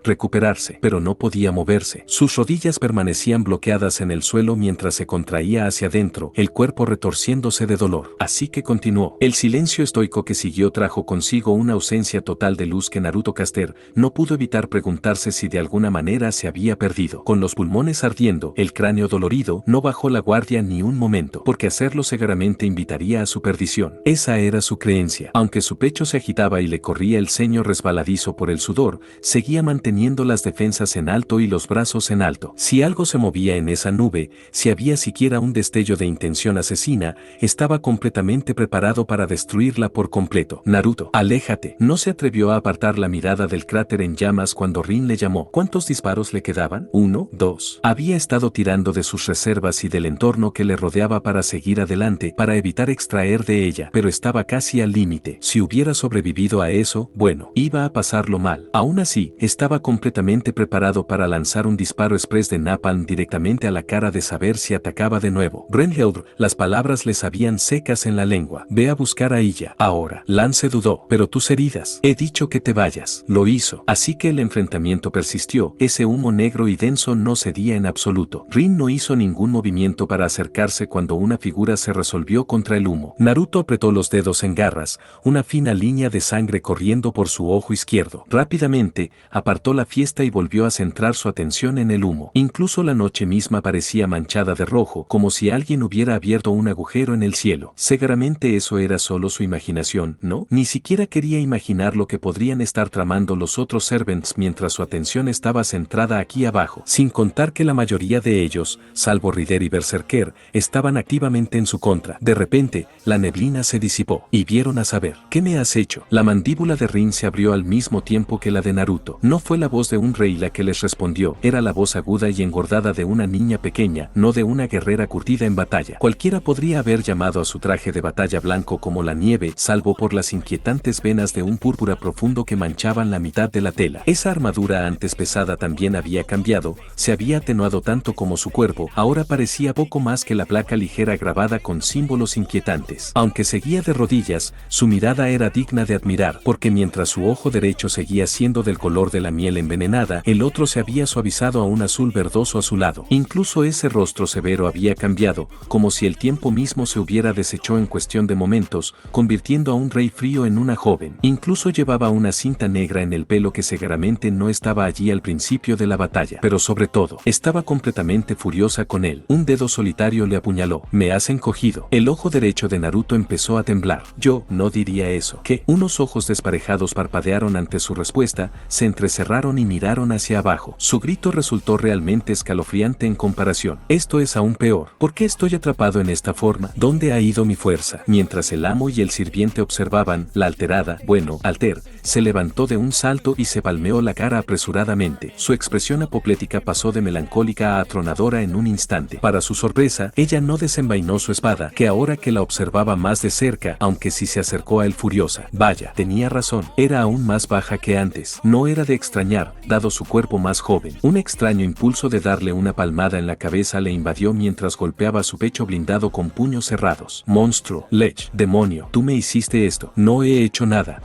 [SPEAKER 2] recuperarse, pero no podía moverse. Sus rodillas permanecían bloqueadas en el suelo mientras se contraía hacia adentro, el cuerpo retorciéndose de dolor. Así que continuó. El silencio estoico que siguió trajo consigo una ausencia total de luz que Naruto Caster no pudo evitar preguntarse si de alguna manera se había perdido. Con los pulmones ardiendo, el cráneo dolorido, no bajó la guardia ni un momento, porque hacerlo seguramente invitaría a su perdición. Esa era su creencia. Aunque su pecho se agitaba y le corría el ceño resbaladizo por el sudor, seguía manteniendo las defensas en alto y los brazos en alto. Si algo se movía en esa nube, si había siquiera un destello de intención asesina, estaba completamente preparado para destruirla por completo. Naruto, aléjate. No se atrevió a apartar la mirada del cráter en llamas cuando Rin le llamó. ¿Cuántos disparos le quedaban? 1, 2. Había estado tirando de sus reservas y del entorno que le rodeaba para seguir adelante, para evitar extraer de ella, pero estaba casi al límite. Si hubiera sobrevivido a eso, bueno, iba a pasarlo mal. Aún así, estaba completamente preparado para lanzar un disparo express de napalm directamente a la cara de saber si atacaba de nuevo. Brynhildur, las palabras le sabían secas en la lengua. Ve a buscar a ella. Ahora. Lance dudó. Pero tus heridas. He dicho que te vayas. Lo hizo. Así que el enfrentamiento persistió. Ese humo negro y denso no cedía en absoluto. Rin no hizo ningún movimiento para acercarse cuando una figura se resolvió contra el humo. Naruto apretó los dedos en garras, una fina línea de sangre corriendo por su ojo izquierdo. Rápidamente, apartó la fiesta y volvió a centrar su atención en el humo. Incluso la noche misma parecía manchada de rojo, como si alguien hubiera abierto un agujero en el cielo. Seguramente eso era solo su imaginación, ¿no? Ni siquiera quería imaginar lo que podrían estar tramando los otros servants mientras su atención estaba centrada aquí abajo. Sin contar que la mayoría de ellos, salvo Rider y Berserker, estaban activamente en su contra. De repente, la neblina se disipó, y vieron a saber. ¿Qué me has hecho? La mandíbula de Rin se abrió al mismo tiempo que la de Naruto. No fue la voz de un rey la que les respondió, era la voz aguda y engordada de una niña pequeña, no de una guerrera curtida en batalla. Cualquiera podría haber llamado a su traje de batalla blanco como la nieve, salvo por las inquietantes venas de un púrpura profundo que manchaban la mitad de la tela. Esa armadura antes pesada también había cambiado, se había atenuado tanto como su cuerpo, ahora parecía poco más que la placa ligera grabada con símbolos inquietantes. Aunque seguía de rodillas, su mirada era digna de admirar, porque mientras su ojo derecho seguía siendo del color de la miel envenenada, el otro se había suavizado a un azul verdoso azulado. Incluso ese rostro severo había cambiado, como si el tiempo mismo se hubiera deshecho en cuestión de momentos, convirtiendo a un rey frío en una joven. Incluso llevaba una cinta negra en el pelo que seguramente no estaba allí al principio de la batalla, pero sobre todo, estaba completamente furiosa con él. Un dedo solitario le apuñaló. Me has encogido. El ojo derecho de Naruto empezó a temblar. Yo no diría eso. ¿Qué? Unos ojos desparejados parpadearon ante su respuesta, se entrecerraron y miraron hacia abajo. Su grito resultó realmente escalofriante en comparación. Esto es aún peor. ¿Por qué estoy atrapado en esta forma? ¿Dónde ha ido mi fuerza? Mientras el amo y el sirviente observaban, la alterada, Alter, se levantó de un salto y se palmeó la cara apresuradamente. Su expresión apoplética pasó de melancólica a atronadora en un instante. Para su sorpresa, ella no desenvainó su espada, que ahora que la observaba más de cerca, aunque sí se acercó a él furiosa. Vaya, tenía razón, era aún más baja que antes. No era de extrañar, dado su cuerpo más joven. Un extraño impulso de darle una palmada en la cabeza le invadió mientras golpeaba su pecho blindado con puños cerrados. Monstruo, Lech, demonio, tú me hiciste esto. No he hecho nada.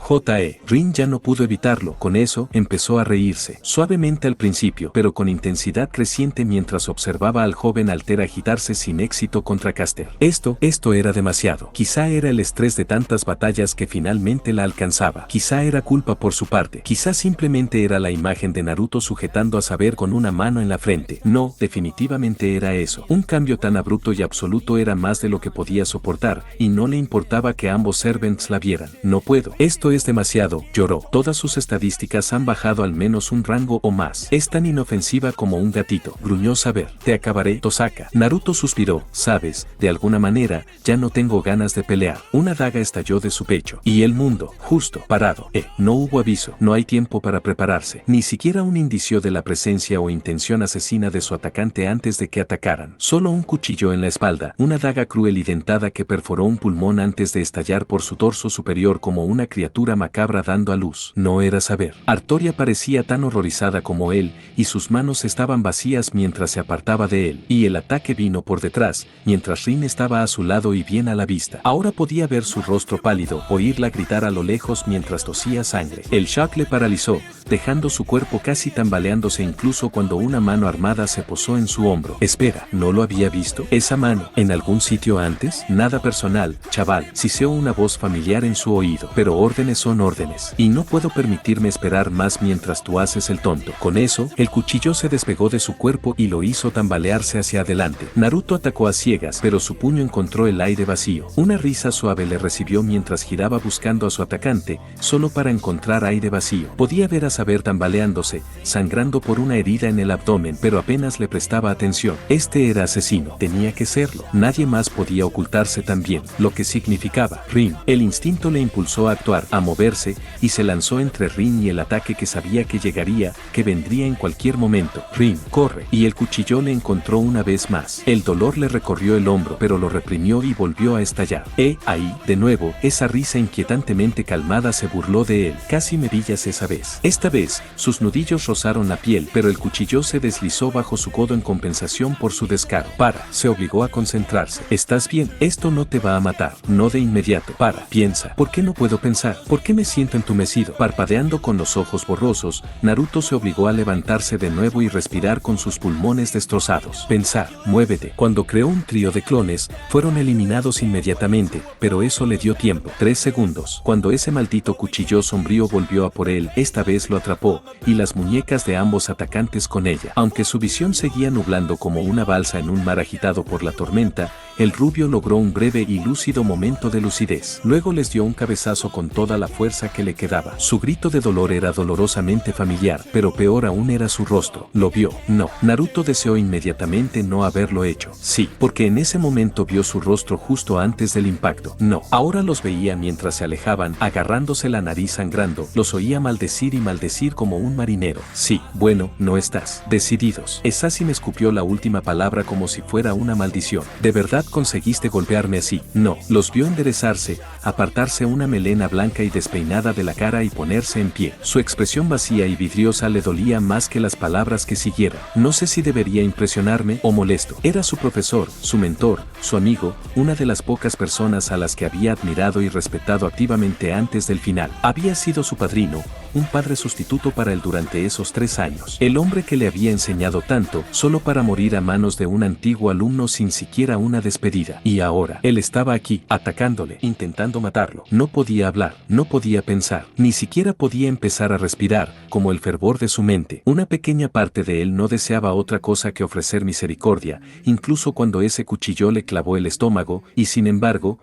[SPEAKER 2] Rin ya no pudo evitarlo. Con eso, empezó a reírse. Suavemente al principio, pero con intensidad creciente mientras observaba al joven Alter agitarse sin éxito contra Caster. Esto era demasiado. Quizá era el estrés de tantas batallas que finalmente la alcanzaba. Quizá era culpa por su parte. Quizá simplemente era la imagen de Naruto sujetando a Saber con una mano en la frente. No, definitivamente era eso. Un cambio tan abrupto y absoluto era más de lo que podía soportar, y no le importaba que ambos servants la vieran. No puedo. Esto es demasiado, lloró. Todas sus estadísticas han bajado al menos un rango o más. Es tan inofensiva como un gatito. Gruñó Saber. Te acabaré, Tosaka. Naruto suspiró. Sabes, de alguna manera, ya no tengo ganas de pelear. Una daga estalló de su pecho. Y el mundo, justo, parado. No hubo aviso. No hay tiempo para prepararse. Ni siquiera un indicio de la presencia o intención asesina de su atacante antes de que atacaran. Solo un cuchillo en la espalda. Una daga cruel y dentada que perforó un pulmón antes de estallar por su torso superior como una criatura macabra dando a luz. No era Saber. Artoria parecía tan horrorizada como él, y sus manos estaban vacías mientras se apartaba de él. Y el ataque vino por detrás, mientras Rin estaba a su lado y bien a la vista. Ahora podía ver su rostro pálido, oírla gritar a lo lejos mientras tosía sangre. El shock le paralizó, dejando su cuerpo casi tambaleándose incluso cuando una mano armada se posó en su hombro. Espera, ¿no lo había visto? ¿Esa mano? ¿En algún sitio antes? Nada personal, chaval, siseó una voz familiar en su oído. Pero órdenes son órdenes, y no puedo permitirme esperar más mientras tú haces el tonto. Con eso, el cuchillo se despegó de su cuerpo y lo hizo tambalearse hacia adelante. Naruto atacó a ciegas, pero su puño encontró el aire vacío. Una risa suave le recibió mientras giraba buscando a su atacante, solo para encontrar aire vacío. Podía ver a saber tambaleándose, sangrando por una herida en el abdomen, pero apenas le prestaba atención. Este era asesino, tenía que serlo. Nadie más podía ocultarse tan bien, lo que significaba. Rin. El instinto le impulsó a actuar, a moverse, y se lanzó entre Rin y el ataque que sabía que llegaría, que vendría en cualquier momento. Rin, corre. Y el cuchillo le encontró una vez más. El dolor le recorrió el hombro, pero lo reprimió y volvió a estallar. Ahí, de nuevo, esa risa inquietantemente calmada se burló de él. Casi me pillas esa vez. Esta vez, sus nudillos rozaron la piel, pero el cuchillo se deslizó bajo su codo en compensación por su descaro. Para, se obligó a concentrarse. ¿Estás bien? Esto no te va a matar. No de inmediato. Para, piensa. ¿Por qué no puedo pensar? ¿Por qué me siento entumecido? Parpadeando con los ojos borrosos, Naruto se obligó a levantarse de nuevo y respirar con sus pulmones destrozados. Pensar, muévete. Cuando creó un trío de clones, fueron eliminados inmediatamente, pero eso le dio tiempo. 3 segundos. Cuando ese maldito cuchillo sombrío volvió a por él, esta vez lo atrapó, y las muñecas de ambos atacantes con ella. Aunque su visión seguía nublando como una balsa en un mar agitado por la tormenta, el rubio logró un breve y lúcido momento de lucidez. Luego les dio un cabezazo con toda la fuerza que le quedaba. Su grito de dolor era dolorosamente familiar, pero peor aún era su rostro. ¿Lo vio? No. Naruto deseó inmediatamente no haberlo hecho. Sí, porque en ese momento vio su rostro justo antes del impacto. No. Ahora los veía mientras se alejaban, agarrándose la nariz sangrando. Los oía maldecir y maldecir como un marinero. Sí, bueno, no estás. Decididos. Assassin escupió la última palabra como si fuera una maldición. ¿De verdad conseguiste golpearme así? No. Los vio enderezarse, apartarse una melena blanca y despeinada de la cara y ponerse en pie. Su expresión vacía y vidriosa le dolía más que las palabras que siguieron. No sé si debería impresionarme o molesto. Era su profesor, su mentor, su amigo, una de las pocas personas a las que había admirado y respetado activamente antes del final. Había sido su padrino, un padre sustituto para él durante esos 3 años. El hombre que le había enseñado tanto, solo para morir a manos de un antiguo alumno sin siquiera una despedida. Y ahora, él estaba aquí, atacándole, intentando matarlo. No podía hablar, no podía pensar, ni siquiera podía empezar a respirar, como el fervor de su mente. Una pequeña parte de él no deseaba otra cosa que ofrecer misericordia, incluso cuando ese cuchillo le clavó el estómago, y sin embargo,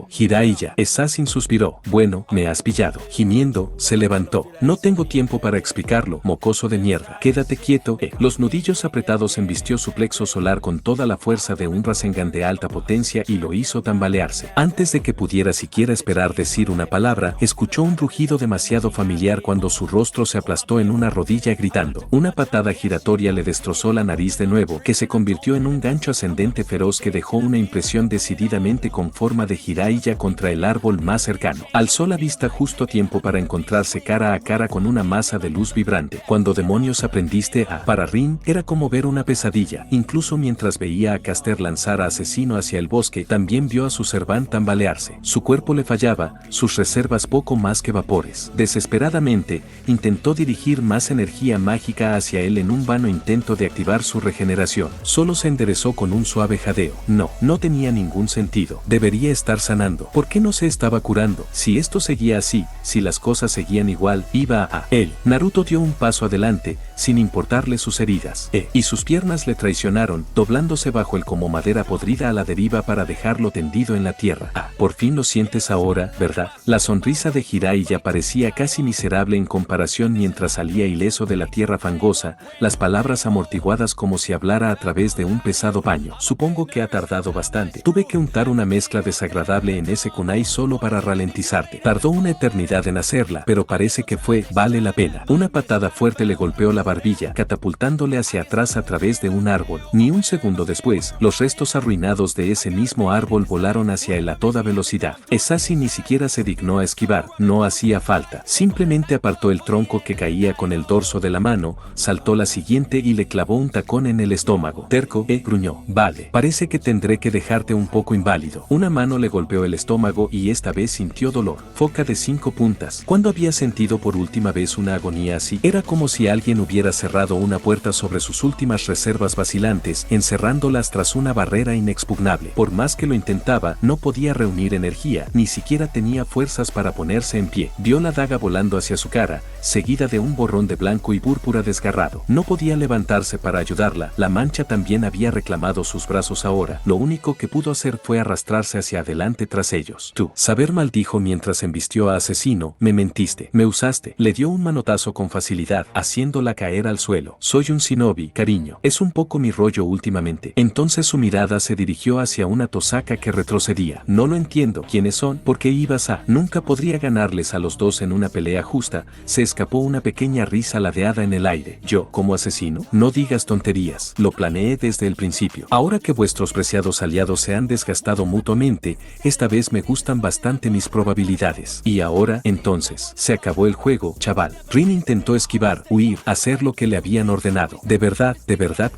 [SPEAKER 2] Jiraiya. Assassin suspiró. Bueno, me has pillado. Gimiendo, se levantó. No tengo tiempo para explicarlo, mocoso de mierda. Quédate quieto. Los nudillos apretados embistió su plexo solar con toda la fuerza de un Rasengan de alta potencia y lo hizo tambalearse. Antes de que pudiera siquiera esperar decir una palabra, escuchó un rugido demasiado familiar cuando su rostro se aplastó en una rodilla gritando. Una patada giratoria le destrozó la nariz de nuevo, que se convirtió en un gancho ascendente feroz que dejó una impresión decididamente con forma de Jiraiya contra el árbol más cercano. Alzó la vista justo a tiempo para encontrarse cara a cara con una masa de luz vibrante. Cuando demonios aprendiste a... Para Rin, era como ver una pesadilla. Incluso mientras veía a Caster lanzar a Asesino hacia el bosque, también vio a su Servant tambalearse. Su cuerpo le fallaba, sus reservas poco más que vapores. Desesperadamente, intentó dirigir más energía mágica hacia él en un vano intento de activar su regeneración. Solo se enderezó con un suave jadeo. No tenía ningún sentido. Debería estar sanando. ¿Por qué no se estaba curando? Si esto seguía así, si las cosas seguían igual, iba a él. Naruto dio un paso adelante, sin importarle sus heridas. Y sus piernas le traicionaron, doblándose bajo él como madera podrida a la deriva para dejarlo tendido en la tierra. Por fin lo sientes ahora, ¿verdad? La sonrisa de Jiraiya parecía casi miserable en comparación mientras salía ileso de la tierra fangosa, las palabras amortiguadas como si hablara a través de un pesado paño. Supongo que ha tardado bastante. Tuve que untar una mezcla desagradable en ese kunai solo para ralentizarte. Tardó una eternidad en hacerla, pero parece que vale la pena. Una patada fuerte le golpeó la barbilla, catapultándole hacia atrás a través de un árbol. Ni un segundo después, los restos arruinados de ese mismo árbol volaron hacia él a toda velocidad. Assassin ni siquiera se dignó a esquivar, no hacía falta. Simplemente apartó el tronco que caía con el dorso de la mano, saltó la siguiente y le clavó un tacón en el estómago. Terco, gruñó. Vale, parece que tendré que dejarte un poco inválido. Una mano le golpeó el estómago y esta vez sintió dolor. Foca de 5 puntas. ¿Cuándo había sentido por última vez una agonía así? Era como si alguien hubiera cerrado una puerta sobre sus últimas reservas vacilantes, encerrándolas tras una barrera inexpugnable. Por más que lo intentaba, no podía reunir energía energía, ni siquiera tenía fuerzas para ponerse en pie. Vio la daga volando hacia su cara, seguida de un borrón de blanco y púrpura desgarrado. No podía levantarse para ayudarla, la mancha también había reclamado sus brazos ahora. Lo único que pudo hacer fue arrastrarse hacia adelante tras ellos. Tú, saber, maldijo mientras embistió a Asesino, me mentiste, me usaste. Le dio un manotazo con facilidad, haciéndola caer al suelo. Soy un shinobi, cariño. Es un poco mi rollo últimamente. Entonces su mirada se dirigió hacia una Tosaka que retrocedía. No lo entiendo. ¿Quiénes son? ¿Por qué ibas a? Nunca podría ganarles a los dos en una pelea justa. Se escapó una pequeña risa ladeada en el aire. Yo, como asesino, no digas tonterías. Lo planeé desde el principio. Ahora que vuestros preciados aliados se han desgastado mutuamente, esta vez me gustan bastante mis probabilidades. Y ahora, entonces, se acabó el juego, chaval. Rin intentó esquivar, huir, hacer lo que le habían ordenado. De verdad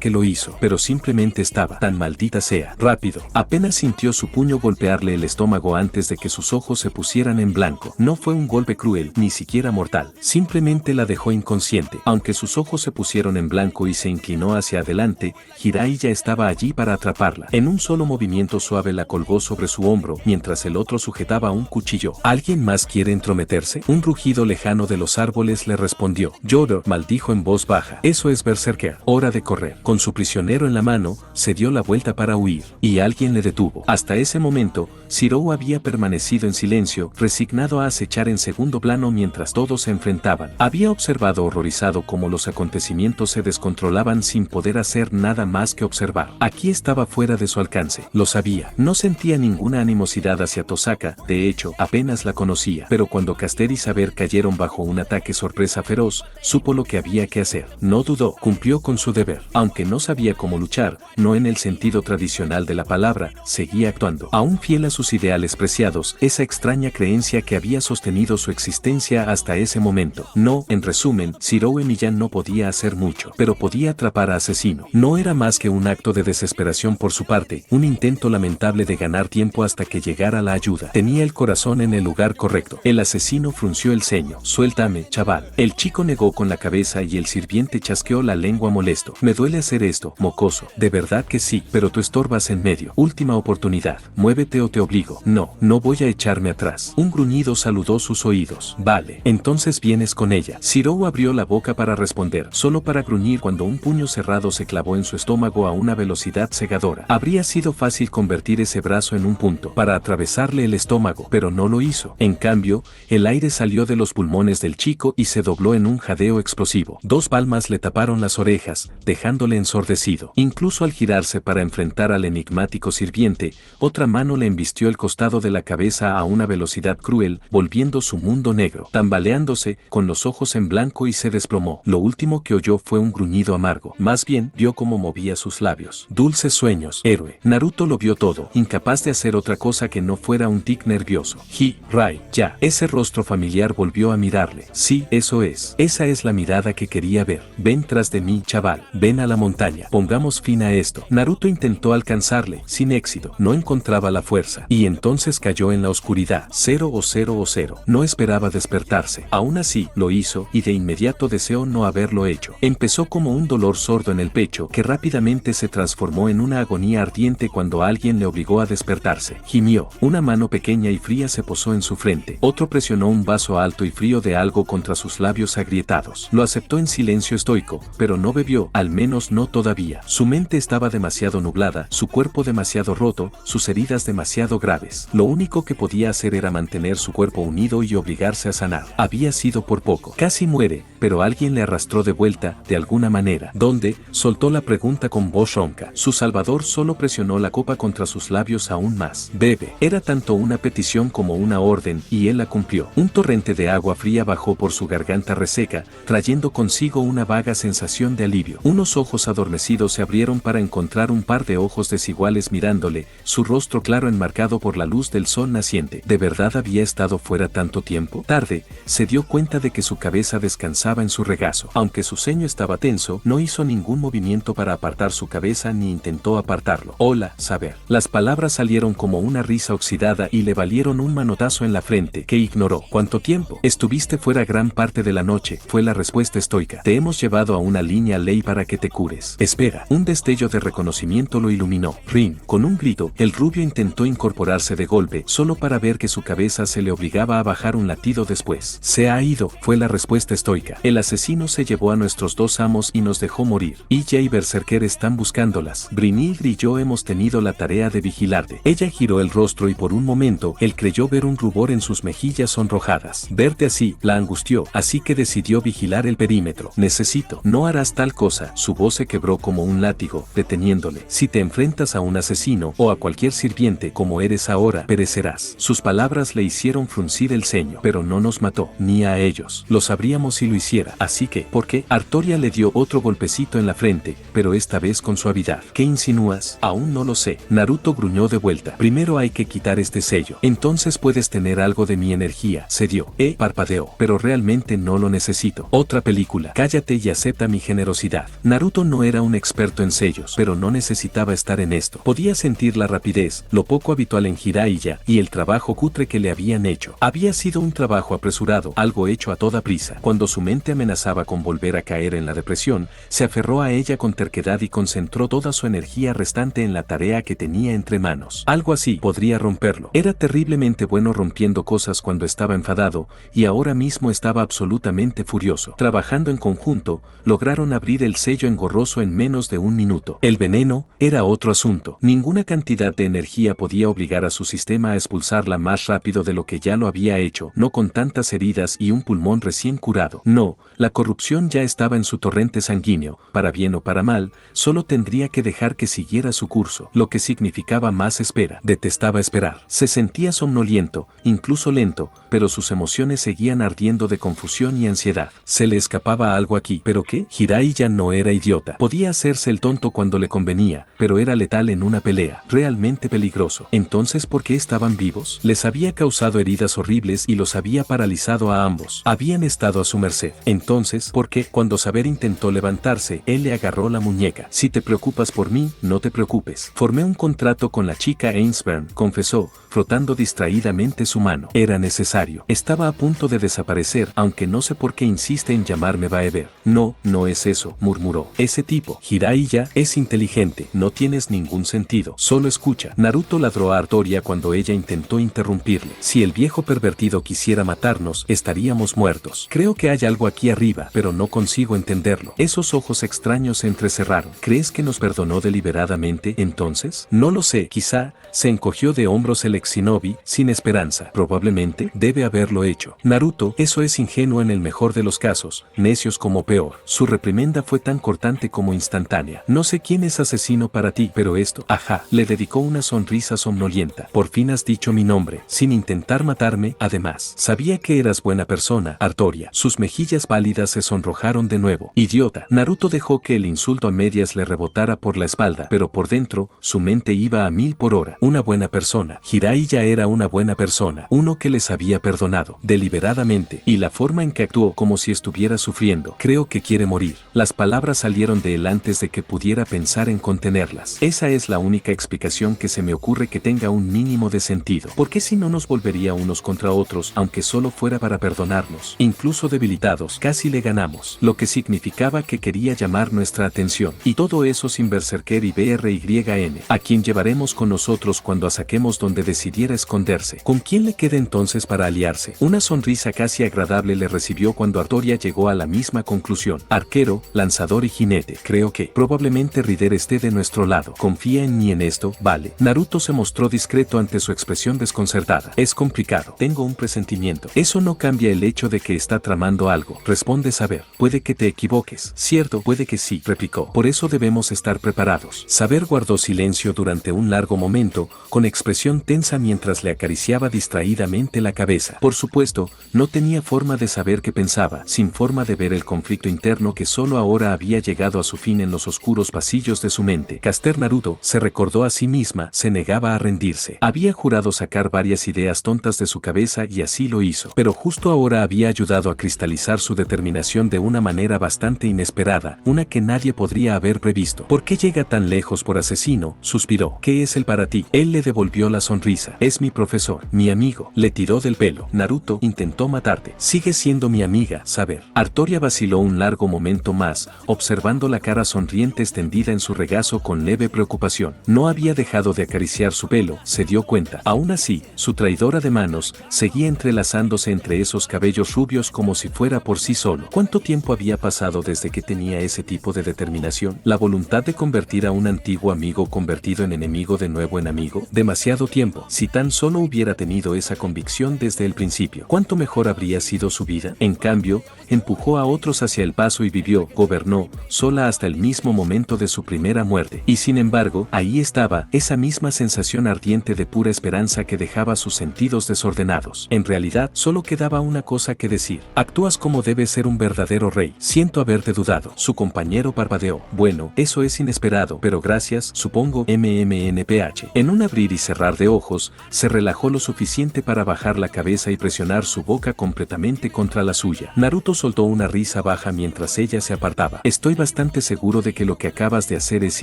[SPEAKER 2] que lo hizo, pero simplemente estaba tan maldita sea. Rápido. Apenas sintió su puño golpearle el estómago antes de que sus ojos se pusieran en blanco. No fue un golpe cruel, ni siquiera mortal. Simplemente la dejó inconsciente. Aunque sus ojos se pusieron en blanco y se inclinó hacia adelante, Hirai ya estaba allí para atraparla. En un solo movimiento suave la colgó sobre su hombro, mientras el otro sujetaba un cuchillo. ¿Alguien más quiere entrometerse? Un rugido lejano de los árboles le respondió. Yodo, maldijo en voz baja. Eso es berserker. Hora de correr. Con su prisionero en la mano, se dio la vuelta para huir, y alguien le detuvo. Hasta ese momento, Shirou había permanecido en silencio, resignado a acechar en segundo plano mientras todos se enfrentaban. Había observado horrorizado cómo los acontecimientos se descontrolaban sin poder hacer nada más que observar. Aquí estaba fuera de su alcance. Lo sabía. No sentía ninguna animosidad hacia Tosaka, de hecho, apenas la conocía. Pero cuando Caster y Saber cayeron bajo un ataque sorpresa feroz, supo lo que había que hacer. No dudó, cumplió con su deber. Aunque no sabía cómo luchar, no en el sentido tradicional de la palabra, seguía actuando. Aún fiel a sus ideales preciados, esa extraña creencia que había sostenido su existencia hasta ese momento. No, en resumen, Shirou Emiyan no podía hacer mucho, pero podía atrapar a Asesino. No era más que un acto de desesperación por su parte, un intento lamentable de ganar tiempo hasta que llegara la ayuda. Tenía el corazón en el lugar correcto. El asesino frunció el ceño. Suéltame, chaval. El chico negó con la cabeza y el sirviente chasqueó la lengua molesto. Me duele hacer esto, mocoso. De verdad que sí, pero tú estorbas en medio. Última oportunidad. Muévete o te obligo. No, no voy a echarme atrás. Un gruñido saludó sus oídos. Vale, entonces vienes con ella. Shirou abrió la boca para responder, solo para gruñir cuando un puño cerrado se clavó en su estómago a una velocidad cegadora. Habría sido fácil convertir ese brazo en un punto para atravesarle el estómago, pero no lo hizo. En cambio, el aire salió de los pulmones del chico y se dobló en un jadeo explosivo. Dos palmas le taparon las orejas, dejándole ensordecido. Incluso al girarse para enfrentar al enigmático sirviente, otra mano le embistió el costado de la cabeza a una velocidad cruel, volviendo su mundo negro, tambaleándose, con los ojos en blanco, y se desplomó. Lo último que oyó fue un gruñido amargo. Más bien, vio cómo movía sus labios. Dulces sueños, héroe. Naruto lo vio todo, incapaz de hacer otra cosa que no fuera un tic nervioso. Hirai, ya. Ese rostro familiar volvió a mirarle. Sí, eso es. Esa es la mirada que quería ver. Ven tras de mí, chaval. Ven a la montaña. Pongamos fin a esto. Naruto intentó alcanzarle, sin éxito. No encontraba la fuerza. Y entonces cayó en la oscuridad. 0 o 0 o 0. No esperaba despertarse. Aún así, lo hizo, y de inmediato deseó no haberlo hecho. Empezó como un dolor sordo en el pecho, que rápidamente se transformó en una agonía ardiente cuando alguien le obligó a despertarse. Gimió. Una mano pequeña y fría se posó en su frente. Otro presionó un vaso alto y frío de algo contra sus labios agrietados. Lo aceptó en silencio estoico, pero no bebió, al menos no todavía. Su mente estaba demasiado nublada, su cuerpo demasiado roto, sus heridas demasiado graves. Lo único que podía hacer era mantener su cuerpo unido y obligarse a sanar. Había sido por poco. Casi muere, pero alguien le arrastró de vuelta, de alguna manera. ¿Dónde? Soltó la pregunta con voz ronca. Su salvador solo presionó la copa contra sus labios aún más. Bebe. Era tanto una petición como una orden, y él la cumplió. Un torrente de agua fría bajó por su garganta reseca, trayendo consigo una vaga sensación de alivio. Unos ojos adormecidos se abrieron para encontrar un par de ojos desiguales mirándole, su rostro claro enmarcado por la luz del sol naciente. ¿De verdad había estado fuera tanto tiempo? Tarde, se dio cuenta de que su cabeza descansaba descansaba en su regazo. Aunque su ceño estaba tenso, no hizo ningún movimiento para apartar su cabeza ni intentó apartarlo. Hola, saber. Las palabras salieron como una risa oxidada y le valieron un manotazo en la frente, que ignoró. ¿Cuánto tiempo? Estuviste fuera gran parte de la noche, fue la respuesta estoica. Te hemos llevado a una línea ley para que te cures. Espera. Un destello de reconocimiento lo iluminó. Rin. Con un grito, el rubio intentó incorporarse de golpe, solo para ver que su cabeza se le obligaba a bajar un latido después. Se ha ido, fue la respuesta estoica. El asesino se llevó a nuestros dos amos y nos dejó morir. Ella y Berserker están buscándolas. Brynhilde y yo hemos tenido la tarea de vigilarte. Ella giró el rostro y por un momento, él creyó ver un rubor en sus mejillas sonrojadas. Verte así, la angustió, así que decidió vigilar el perímetro. Necesito. No harás tal cosa. Su voz se quebró como un látigo, deteniéndole. Si te enfrentas a un asesino o a cualquier sirviente como eres ahora, perecerás. Sus palabras le hicieron fruncir el ceño, pero no nos mató, ni a ellos. Lo sabríamos si lo hiciera. Así que, ¿por qué? Artoria le dio otro golpecito en la frente, pero esta vez con suavidad. ¿Qué insinúas? Aún no lo sé. Naruto gruñó de vuelta. Primero hay que quitar este sello. Entonces puedes tener algo de mi energía. Cedió. Parpadeó. Pero realmente no lo necesito. Otra película. Cállate y acepta mi generosidad. Naruto no era un experto en sellos, pero no necesitaba estar en esto. Podía sentir la rapidez, lo poco habitual en Jiraiya, y el trabajo cutre que le habían hecho. Había sido un trabajo apresurado, algo hecho a toda prisa. Cuando su mente amenazaba con volver a caer en la depresión, se aferró a ella con terquedad y concentró toda su energía restante en la tarea que tenía entre manos. Algo así podría romperlo. Era terriblemente bueno rompiendo cosas cuando estaba enfadado, y ahora mismo estaba absolutamente furioso. Trabajando en conjunto, lograron abrir el sello engorroso en menos de un minuto. El veneno era otro asunto. Ninguna cantidad de energía podía obligar a su sistema a expulsarla más rápido de lo que ya lo había hecho, no con tantas heridas y un pulmón recién curado. No, la corrupción ya estaba en su torrente sanguíneo, para bien o para mal, solo tendría que dejar que siguiera su curso, lo que significaba más espera. Detestaba esperar. Se sentía somnoliento, incluso lento, pero sus emociones seguían ardiendo de confusión y ansiedad. Se le escapaba algo aquí. ¿Pero qué? Jiraiya no era idiota. Podía hacerse el tonto cuando le convenía, pero era letal en una pelea, realmente peligroso. Entonces, ¿por qué estaban vivos? Les había causado heridas horribles y los había paralizado a ambos. Habían estado a su merced. Entonces, ¿por qué? Cuando Saber intentó levantarse, él le agarró la muñeca. Si te preocupas por mí, no te preocupes. Formé un contrato con la chica Ainsburn, confesó, frotando distraídamente su mano. Era necesario. Estaba a punto de desaparecer, aunque no sé por qué insiste en llamarme Baeber. No, no es eso, murmuró. Ese tipo, Jiraiya, es inteligente. No tienes ningún sentido. Solo escucha. Naruto ladró a Artoria cuando ella intentó interrumpirle. Si el viejo pervertido quisiera matarnos, estaríamos muertos. Creo que hay algo aquí arriba, pero no consigo entenderlo. Esos ojos extraños se entrecerraron. ¿Crees que nos perdonó deliberadamente entonces? No lo sé, quizá. Se encogió de hombros el ex-shinobi, sin esperanza. Probablemente debe haberlo hecho. Naruto, eso es ingenuo en el mejor de los casos, necios como peor. Su reprimenda fue tan cortante como instantánea. No sé quién es asesino para ti, pero esto, ajá, le dedicó una sonrisa somnolienta. Por fin has dicho mi nombre, sin intentar matarme, además. Sabía que eras buena persona, Artoria. Sus mejillas pálidas se sonrojaron de nuevo. Idiota. Naruto dejó que el insulto a medias le rebotara por la espalda, pero por dentro, su mente iba a 1000 por hora. Una buena persona. Jiraiya era una buena persona. Uno que les había perdonado, deliberadamente, y la forma en que actuó como si estuviera sufriendo. Creo que quiere morir. Las palabras salieron de él antes de que pudiera pensar en contenerlas. Esa es la única explicación que se me ocurre que tenga un mínimo de sentido. ¿Por qué si no nos volvería unos contra otros, aunque solo fuera para perdonarnos? Incluso debilitados, casi le ganamos. Lo que significaba que quería llamar nuestra atención. Y todo eso sin Berserker y BRYN, a quien llevaremos con nosotros cuando saquemos donde decidiera esconderse. ¿Con quién le queda entonces para aliarse? Una sonrisa casi agradable le recibió cuando Artoria llegó a la misma conclusión. Arquero, lanzador y jinete. Creo que probablemente Rider esté de nuestro lado. Confía en mí en esto, ¿vale? Naruto se mostró discreto ante su expresión desconcertada. Es complicado. Tengo un presentimiento. Eso no cambia el hecho de que está tramando algo. Responde Saber. Puede que te equivoques. Cierto, puede que sí, replicó. Por eso debemos estar preparados. Saber guardó silencio durante un largo momento, con expresión tensa mientras le acariciaba distraídamente la cabeza. Por supuesto, no tenía forma de saber qué pensaba, sin forma de ver el conflicto interno que solo ahora había llegado a su fin en los oscuros pasillos de su mente. Caster Naruto, se recordó a sí misma, se negaba a rendirse. Había jurado sacar varias ideas tontas de su cabeza y así lo hizo. Pero justo ahora había ayudado a cristalizar su determinación de una manera bastante inesperada, una que nadie podría haber previsto. ¿Por qué llega tan lejos por asesino?, suspiró. ¿Qué es él para ti? Él le devolvió la sonrisa. Es mi profesor, mi amigo. Le tiró del pelo. Naruto intentó matarte. Sigue siendo mi amiga, saber. Artoria vaciló un largo momento más, observando la cara sonriente extendida en su regazo con leve preocupación. No había dejado de acariciar su pelo, se dio cuenta. Aún así, su traidora de manos seguía entrelazándose entre esos cabellos rubios como si fuera por sí solo. ¿Cuánto tiempo había pasado desde que tenía ese tipo de determinación? La voluntad de convertir a un antiguo amigo convertido en enemigo de nuevo en amigo. Demasiado tiempo. Si tan solo hubiera tenido esa convicción desde el principio, ¿cuánto mejor habría sido su vida? En cambio, empujó a otros hacia el paso y vivió, gobernó, sola hasta el mismo momento de su primera muerte. Y sin embargo, ahí estaba, esa misma sensación ardiente de pura esperanza que dejaba sus sentidos desordenados. En realidad, solo quedaba una cosa que decir. Actúas como debe ser un verdadero rey. Siento haberte dudado. Su compañero parpadeó. Bueno, eso es inesperado, pero gracias, supongo, MMNPH. En un abrir y cerrar de ojos, se relajó lo suficiente para bajar la cabeza y presionar su boca completamente contra la suya. Naruto soltó una risa baja mientras ella se apartaba. Estoy bastante seguro de que lo que acabas de hacer es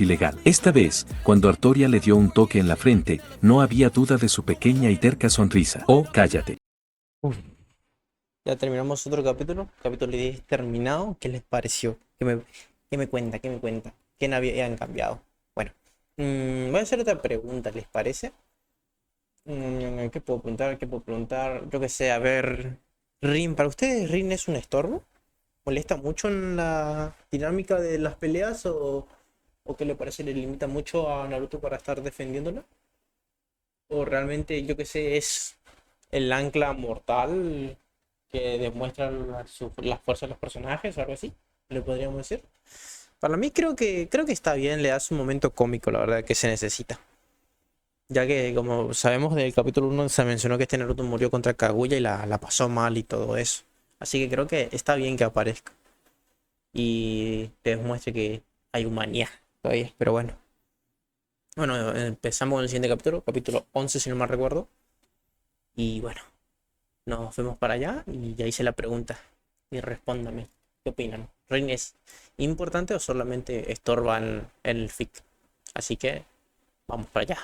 [SPEAKER 2] ilegal. Esta vez, cuando Artoria le dio un toque en la frente, no había duda de su pequeña y terca sonrisa. Oh, cállate.
[SPEAKER 1] Uf. Ya terminamos otro capítulo. Capítulo 10 terminado. ¿Qué les pareció? ¿Qué me cuenta? ¿Qué me cuenta? ¿Qué habían cambiado? Bueno, voy a hacer otra pregunta, ¿les parece? ¿Qué puedo preguntar? ¿Qué puedo preguntar? Yo qué sé, a ver. Rin, ¿para ustedes Rin es un estorbo? ¿Molesta mucho en la dinámica de las peleas o qué le parece le limita mucho a Naruto para estar defendiéndola? ¿O realmente, yo qué sé, es el ancla mortal que demuestra las fuerzas de los personajes o algo así? ¿Le podríamos decir? Para mí creo que está bien, le da su momento cómico, la verdad, que se necesita. Ya que, como sabemos del capítulo 1, se mencionó que este Naruto murió contra Kaguya y la pasó mal y todo eso. Así que creo que está bien que aparezca. Y te demuestre que hay humanidad todavía. Pero bueno. Bueno, empezamos con el siguiente capítulo. Capítulo 11, si no mal recuerdo. Y bueno. Nos fuimos para allá y ya hice la pregunta. Y respóndame. ¿Qué opinan? ¿Rin es importante o solamente estorba en el fic? Así que vamos para allá.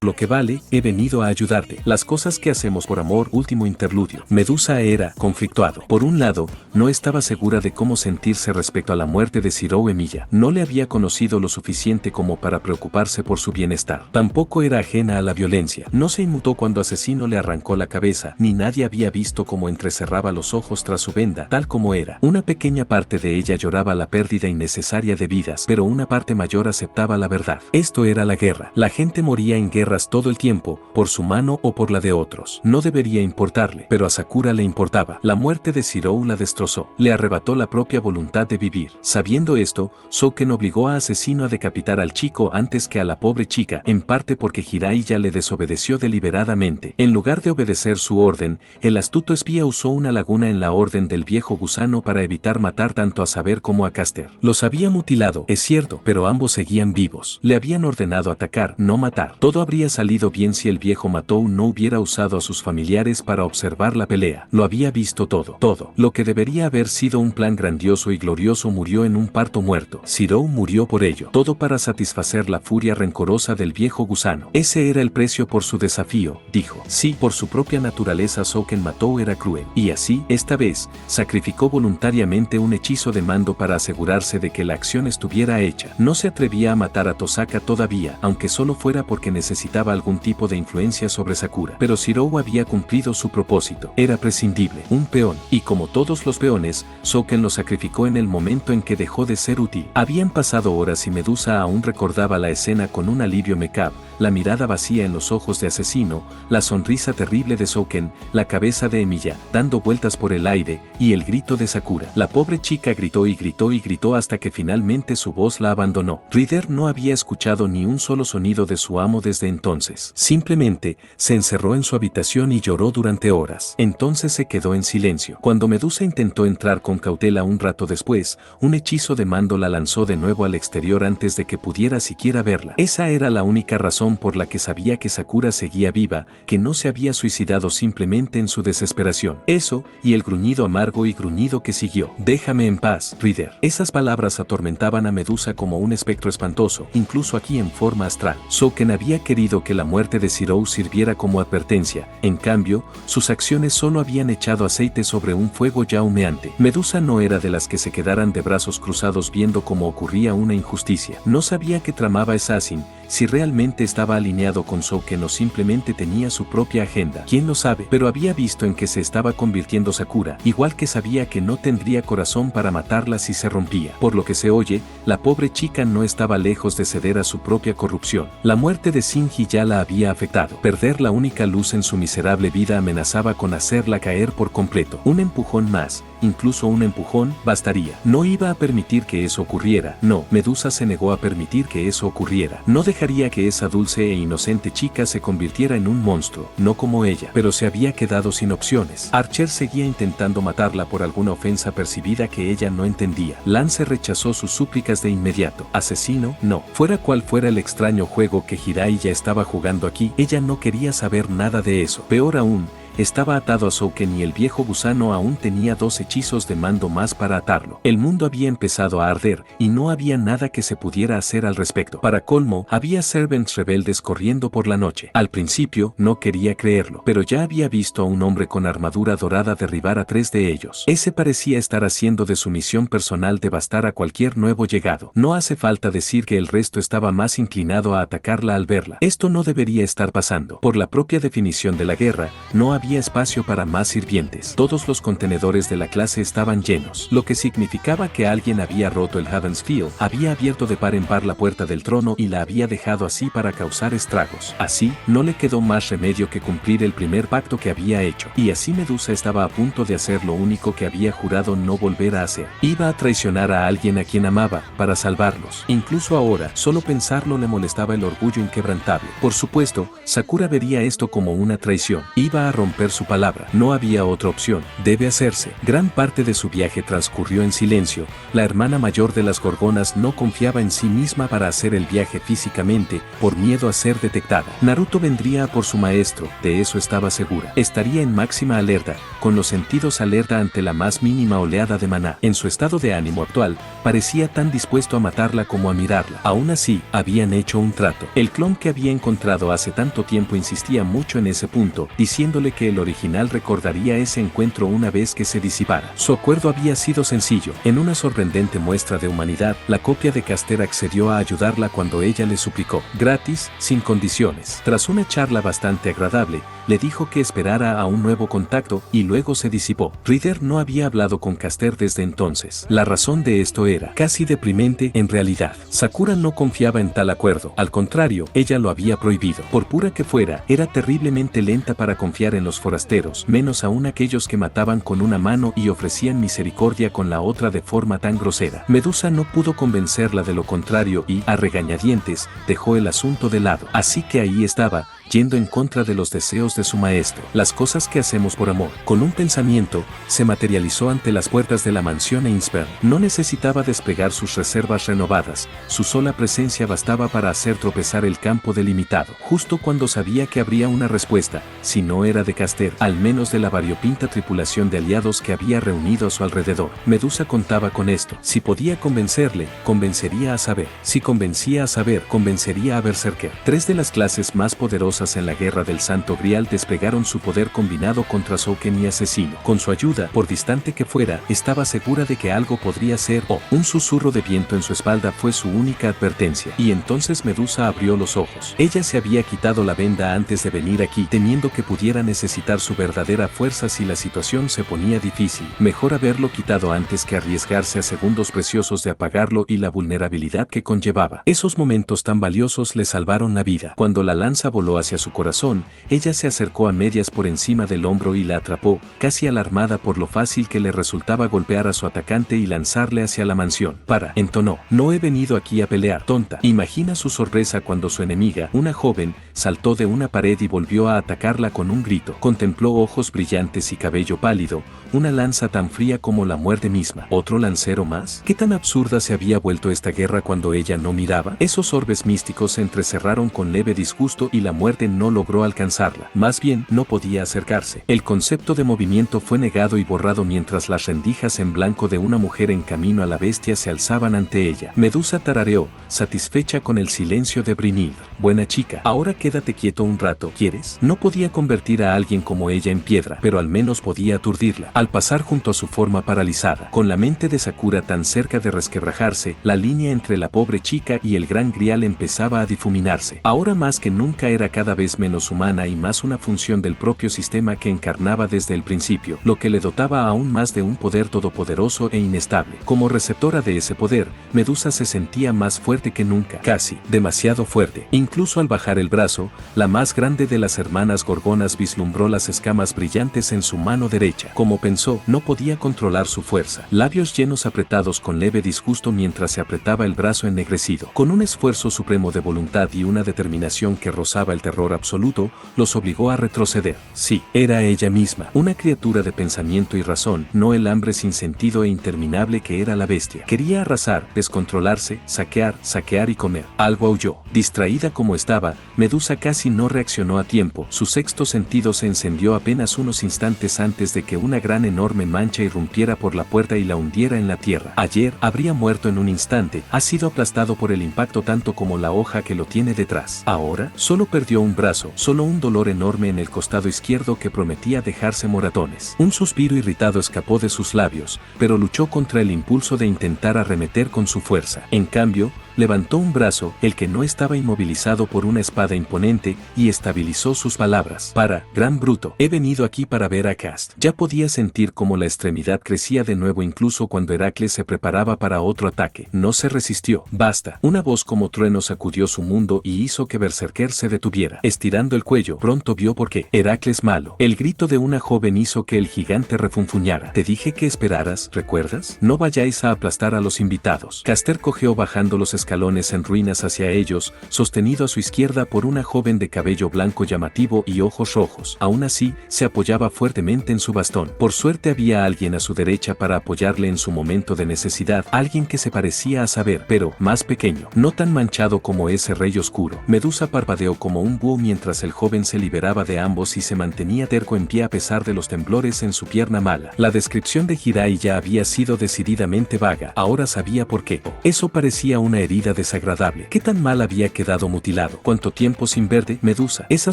[SPEAKER 2] Lo que vale, he venido a ayudarte. Las cosas que hacemos por amor. Último interludio. Medusa era conflictuado. Por un lado, no estaba segura de cómo sentirse respecto a la muerte de Shirou Emiya. No le había conocido lo suficiente como para preocuparse por su bienestar. Tampoco era ajena a la violencia. No se inmutó cuando Asesino le arrancó la cabeza, ni nadie había visto cómo entrecerraba los ojos tras su venda, tal como era. Una pequeña parte de ella lloraba la pérdida innecesaria de vidas, pero una parte mayor aceptaba la verdad. Esto era la guerra. La gente moría en guerra todo el tiempo, por su mano o por la de otros. No debería importarle, pero a Sakura le importaba. La muerte de Shirou la destrozó, le arrebató la propia voluntad de vivir. Sabiendo esto, Souken obligó a Asesino a decapitar al chico antes que a la pobre chica, en parte porque Jiraiya le desobedeció deliberadamente. En lugar de obedecer su orden, el astuto espía usó una laguna en la orden del viejo gusano para evitar matar tanto a Saber como a Caster. Los había mutilado, es cierto, pero ambos seguían vivos. Le habían ordenado atacar, no matar. Todo habría salido bien si el viejo Matou no hubiera usado a sus familiares para observar la pelea. Lo había visto todo. Todo. Lo que debería haber sido un plan grandioso y glorioso murió en un parto muerto. Shirou murió por ello. Todo para satisfacer la furia rencorosa del viejo gusano. Ese era el precio por su desafío, dijo. Sí, por su propia naturaleza Souken Matou era cruel. Y así, esta vez, sacrificó voluntariamente un hechizo de mando para asegurarse de que la acción estuviera hecha. No se atrevía a matar a Tosaka todavía, aunque solo fuera porque necesitaba algún tipo de influencia sobre Sakura. Pero Shirou había cumplido su propósito. Era prescindible, un peón, y como todos los peones, Souken lo sacrificó en el momento en que dejó de ser útil. Habían pasado horas y Medusa aún recordaba la escena con un alivio mecab, la mirada vacía en los ojos de Asesino, la sonrisa terrible de Souken, la cabeza de Emiya, dando vueltas por el aire, y el grito de Sakura. La pobre chica gritó y gritó y gritó hasta que finalmente su voz la abandonó. Rider no había escuchado ni un solo sonido de su amo desde entonces. Simplemente, se encerró en su habitación y lloró durante horas. Entonces se quedó en silencio. Cuando Medusa intentó entrar con cautela un rato después, un hechizo de mando la lanzó de nuevo al exterior antes de que pudiera siquiera verla. Esa era la única razón por la que sabía que Sakura seguía viva, que no se había suicidado simplemente en su desesperación. Eso, y el gruñido amargo y gruñido que siguió. Déjame en paz, Reader. Esas palabras atormentaban a Medusa como un espectro espantoso, incluso aquí en forma astral. Souken había querido que la muerte de Zirou sirviera como advertencia, en cambio, sus acciones solo habían echado aceite sobre un fuego ya humeante. Medusa no era de las que se quedaran de brazos cruzados viendo cómo ocurría una injusticia. No sabía qué tramaba Assassin, si realmente estaba alineado con Souken o simplemente tenía su propia agenda. ¿Quién lo sabe? Pero había visto en que se estaba convirtiendo Sakura, igual que sabía que no tendría corazón para matarla si se rompía. Por lo que se oye, la pobre chica no estaba lejos de ceder a su propia corrupción. La muerte de Shinji ya la había afectado. Perder la única luz en su miserable vida amenazaba con hacerla caer por completo. Un empujón más, incluso un empujón, bastaría. No iba a permitir que eso ocurriera. No, Medusa se negó a permitir que eso ocurriera. No dejaría que esa dulce e inocente chica se convirtiera en un monstruo, no como ella. Pero se había quedado sin opciones. Archer seguía intentando matarla por alguna ofensa percibida que ella no entendía. Lance rechazó sus súplicas de inmediato. Asesino, no. Fuera cual fuera el extraño juego que Hirai ya estaba jugando aquí, ella no quería saber nada de eso. Peor aún, estaba atado a Souken y el viejo gusano aún tenía 2 hechizos de mando más para atarlo. El mundo había empezado a arder, y no había nada que se pudiera hacer al respecto. Para colmo, había servants rebeldes corriendo por la noche. Al principio, no quería creerlo, pero ya había visto a un hombre con armadura dorada derribar a 3 de ellos. Ese parecía estar haciendo de su misión personal devastar a cualquier nuevo llegado. No hace falta decir que el resto estaba más inclinado a atacarla al verla. Esto no debería estar pasando. Por la propia definición de la guerra, no había espacio para más sirvientes. Todos los contenedores de la clase estaban llenos, lo que significaba que alguien había roto el Haven's Field, había abierto de par en par la puerta del trono y la había dejado así para causar estragos. Así, no le quedó más remedio que cumplir el primer pacto que había hecho. Y así Medusa estaba a punto de hacer lo único que había jurado no volver a hacer. Iba a traicionar a alguien a quien amaba, para salvarlos. Incluso ahora, solo pensarlo le molestaba el orgullo inquebrantable. Por supuesto, Sakura vería esto como una traición. Iba a romper su palabra. No había otra opción. Debe hacerse. Gran parte de su viaje transcurrió en silencio. La hermana mayor de las Gorgonas no confiaba en sí misma para hacer el viaje físicamente, por miedo a ser detectada. Naruto vendría a por su maestro, de eso estaba segura. Estaría en máxima alerta, con los sentidos alerta ante la más mínima oleada de maná. En su estado de ánimo actual, parecía tan dispuesto a matarla como a mirarla. Aún así, habían hecho un trato. El clon que había encontrado hace tanto tiempo insistía mucho en ese punto, diciéndole que el original recordaría ese encuentro una vez que se disipara. Su acuerdo había sido sencillo. En una sorprendente muestra de humanidad, la copia de Caster accedió a ayudarla cuando ella le suplicó. Gratis, sin condiciones. Tras una charla bastante agradable, le dijo que esperara a un nuevo contacto y luego se disipó. Reader no había hablado con Caster desde entonces. La razón de esto era casi deprimente en realidad. Sakura no confiaba en tal acuerdo. Al contrario, ella lo había prohibido. Por pura que fuera, era terriblemente lenta para confiar en los forasteros, menos aún aquellos que mataban con una mano y ofrecían misericordia con la otra de forma tan grosera. Medusa no pudo convencerla de lo contrario y, a regañadientes, dejó el asunto de lado. Así que ahí estaba, yendo en contra de los deseos de su maestro. Las cosas que hacemos por amor. Con un pensamiento, se materializó ante las puertas de la mansión Ainsburn. No necesitaba desplegar sus reservas renovadas, su sola presencia bastaba para hacer tropezar el campo delimitado. Justo cuando sabía que habría una respuesta, si no era de Caster, al menos de la variopinta tripulación de aliados que había reunido a su alrededor. Medusa contaba con esto. Si podía convencerle, convencería a Saber. Si convencía a Saber, convencería a Berserker. 3 de las clases más poderosas en la guerra del Santo Grial desplegaron su poder combinado contra Souken y Asesino. Con su ayuda, por distante que fuera, estaba segura de que algo podría ser un susurro de viento en su espalda fue su única advertencia. Y entonces Medusa abrió los ojos. Ella se había quitado la venda antes de venir aquí, temiendo que pudiera necesitar su verdadera fuerza si la situación se ponía difícil. Mejor haberlo quitado antes que arriesgarse a segundos preciosos de apagarlo y la vulnerabilidad que conllevaba. Esos momentos tan valiosos le salvaron la vida. Cuando la lanza voló hacia hacia su corazón, ella se acercó a medias por encima del hombro y la atrapó, casi alarmada por lo fácil que le resultaba golpear a su atacante y lanzarle hacia la mansión. Para, entonó, no he venido aquí a pelear, tonta. Imagina su sorpresa cuando su enemiga, una joven, saltó de una pared y volvió a atacarla con un grito. Contempló ojos brillantes y cabello pálido, una lanza tan fría como la muerte misma. ¿Otro lancero más? ¿Qué tan absurda se había vuelto esta guerra cuando ella no miraba? Esos orbes místicos se entrecerraron con leve disgusto y la muerte no logró alcanzarla. Más bien, no podía acercarse. El concepto de movimiento fue negado y borrado mientras las rendijas en blanco de una mujer en camino a la bestia se alzaban ante ella. Medusa tarareó, satisfecha con el silencio de Brynhilde. Buena chica, ahora quédate quieto un rato, ¿quieres? No podía convertir a alguien como ella en piedra, pero al menos podía aturdirla. Al pasar junto a su forma paralizada, con la mente de Sakura tan cerca de resquebrajarse, la línea entre la pobre chica y el gran grial empezaba a difuminarse. Ahora más que nunca era cada vez menos humana y más una función del propio sistema que encarnaba desde el principio, lo que le dotaba aún más de un poder todopoderoso e inestable. Como receptora de ese poder, Medusa se sentía más fuerte que nunca, casi demasiado fuerte. Incluso al bajar el brazo, la más grande de las hermanas gorgonas vislumbró las escamas brillantes en su mano derecha. Como pensó, no podía controlar su fuerza. Labios llenos apretados con leve disgusto mientras se apretaba el brazo ennegrecido. Con un esfuerzo supremo de voluntad y una determinación que rozaba el terror absoluto, los obligó a retroceder. Sí, era ella misma, una criatura de pensamiento y razón, no el hambre sin sentido e interminable que era la bestia. Quería arrasar, descontrolarse, saquear y comer. Algo aulló. Distraída como estaba, Medusa casi no reaccionó a tiempo. Su sexto sentido se encendió apenas unos instantes antes de que una gran enorme mancha irrumpiera por la puerta y la hundiera en la tierra. Ayer habría muerto en un instante, ha sido aplastado por el impacto tanto como la hoja que lo tiene detrás. Ahora, solo perdió un brazo, solo un dolor enorme en el costado izquierdo que prometía dejarse moratones. Un suspiro irritado escapó de sus labios, pero luchó contra el impulso de intentar arremeter con su fuerza. En cambio, levantó un brazo, el que no estaba inmovilizado por una espada imponente, y estabilizó sus palabras. Gran bruto, he venido aquí para ver a Cast. Ya podía sentir cómo la extremidad crecía de nuevo incluso cuando Heracles se preparaba para otro ataque. No se resistió. Basta. Una voz como trueno sacudió su mundo y hizo que Berserker se detuviera. Estirando el cuello, pronto vio por qué. Heracles malo. El grito de una joven hizo que el gigante refunfuñara. Te dije que esperaras, ¿recuerdas? No vayáis a aplastar a los invitados. Caster cojeó bajando los escalones en ruinas hacia ellos, sostenido a su izquierda por una joven de cabello blanco llamativo y ojos rojos. Aún así, se apoyaba fuertemente en su bastón. Por suerte había alguien a su derecha para apoyarle en su momento de necesidad, alguien que se parecía a saber, pero más pequeño, no tan manchado como ese rey oscuro. Medusa parpadeó como un búho mientras el joven se liberaba de ambos y se mantenía terco en pie a pesar de los temblores en su pierna mala. La descripción de Hirai ya había sido decididamente vaga, ahora sabía por qué. Eso parecía una herida desagradable. ¿Qué tan mal había quedado mutilado? ¿Cuánto tiempo sin verte, Medusa? Esa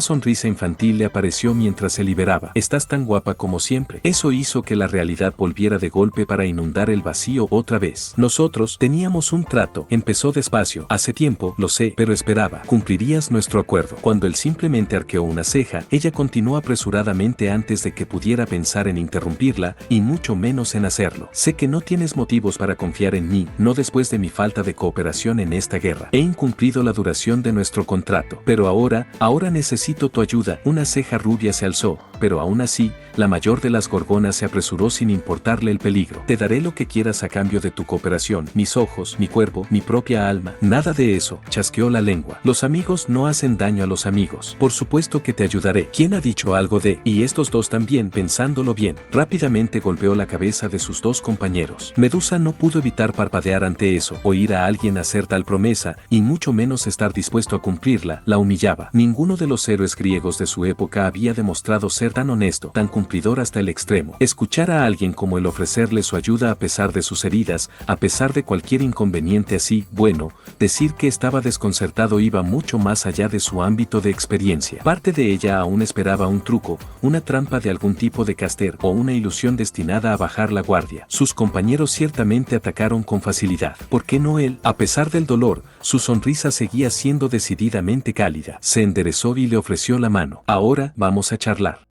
[SPEAKER 2] sonrisa infantil le apareció mientras se liberaba. Estás tan guapa como siempre. Eso hizo que la realidad volviera de golpe para inundar el vacío otra vez. Nosotros teníamos un trato. Empezó despacio. Hace tiempo, lo sé, pero esperaba. Cumplirías nuestro acuerdo. Cuando él simplemente arqueó una ceja, ella continuó apresuradamente antes de que pudiera pensar en interrumpirla, y mucho menos en hacerlo. Sé que no tienes motivos para confiar en mí, no después de mi falta de cooperación en esta guerra. He incumplido la duración de nuestro contrato. Pero ahora necesito tu ayuda. Una ceja rubia se alzó, pero aún así, la mayor de las gorgonas se apresuró sin importarle el peligro. Te daré lo que quieras a cambio de tu cooperación, mis ojos, mi cuerpo, mi propia alma. Nada de eso, chasqueó la lengua. Los amigos no hacen daño a los amigos. Por supuesto que te ayudaré. ¿Quién ha dicho algo de? Y estos dos también, pensándolo bien. Rápidamente golpeó la cabeza de sus dos compañeros. Medusa no pudo evitar parpadear ante eso. Oír a alguien hacer tal promesa, y mucho menos estar dispuesto a cumplirla, la humillaba. Ninguno de los héroes griegos de su época había demostrado ser tan honesto, tan cumplidor hasta el extremo. Escuchar a alguien como él ofrecerle su ayuda a pesar de sus heridas, a pesar de cualquier inconveniente así, bueno, decir que estaba desconcertado iba mucho más allá de su ámbito de experiencia. Parte de ella aún esperaba un truco, una trampa de algún tipo de Caster o una ilusión destinada a bajar la guardia. Sus compañeros ciertamente atacaron con facilidad. ¿Por qué no él? A pesar del dolor, su sonrisa seguía siendo decididamente cálida. Se enderezó y le ofreció la mano. Ahora vamos a charlar.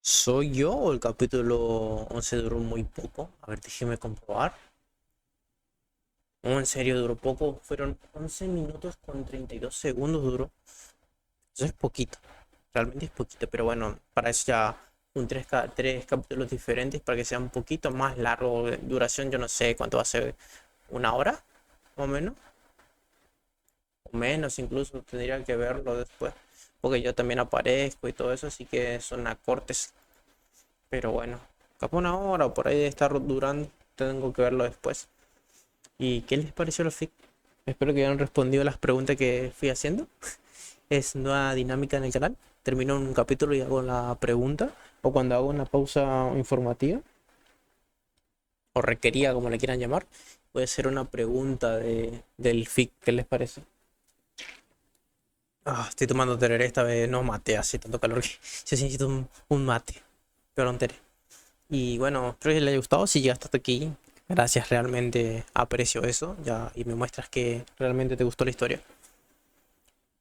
[SPEAKER 1] ¿Soy yo o el capítulo 11 duró muy poco? A ver, déjeme comprobar. No, en serio duró poco. Fueron 11 minutos con 32 segundos duró. Eso es poquito. realmente es poquito, pero bueno, para eso ya tres capítulos diferentes para que sea un poquito más largo de duración. Yo no sé cuánto va a ser, 1 hora, más o menos, o menos incluso, tendría que verlo después, porque yo también aparezco y todo eso, así que son acortes, pero bueno, capaz 1 hora o por ahí de estar durando, tengo que verlo después. ¿Y qué les pareció los fic? Espero que hayan respondido las preguntas que fui haciendo. Es nueva dinámica en el canal. Termino un capítulo y hago la pregunta. O cuando hago una pausa informativa. O requería, como le quieran llamar. Voy a hacer una pregunta del FIC. ¿Qué les parece? Estoy tomando tereré esta vez. No mate, hace tanto calor que se necesito un mate. Pero un tereré. Y bueno, espero que les haya gustado. Si llegaste hasta aquí, gracias, realmente aprecio eso. Ya, y me muestras que realmente te gustó la historia.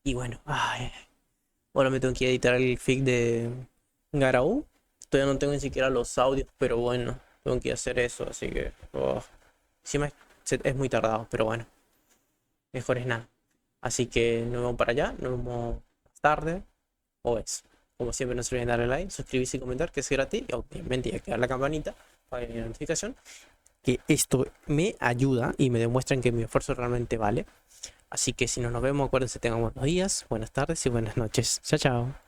[SPEAKER 1] Y bueno, ahora me tengo que editar el fic de Garou. Todavía no tengo ni siquiera los audios, pero bueno, tengo que hacer eso, así que encima es muy tardado, pero bueno, mejor es nada. Así que nos vemos para allá, nos vemos más tarde, o eso. Como siempre, no se olviden darle like, suscribirse y comentar, que es gratis, y obviamente y activar la campanita para que la notificación, que esto me ayuda y me demuestran que mi esfuerzo realmente vale. Así que si no nos vemos, acuérdense, tengan buenos días, buenas tardes y buenas noches. Chao, chao.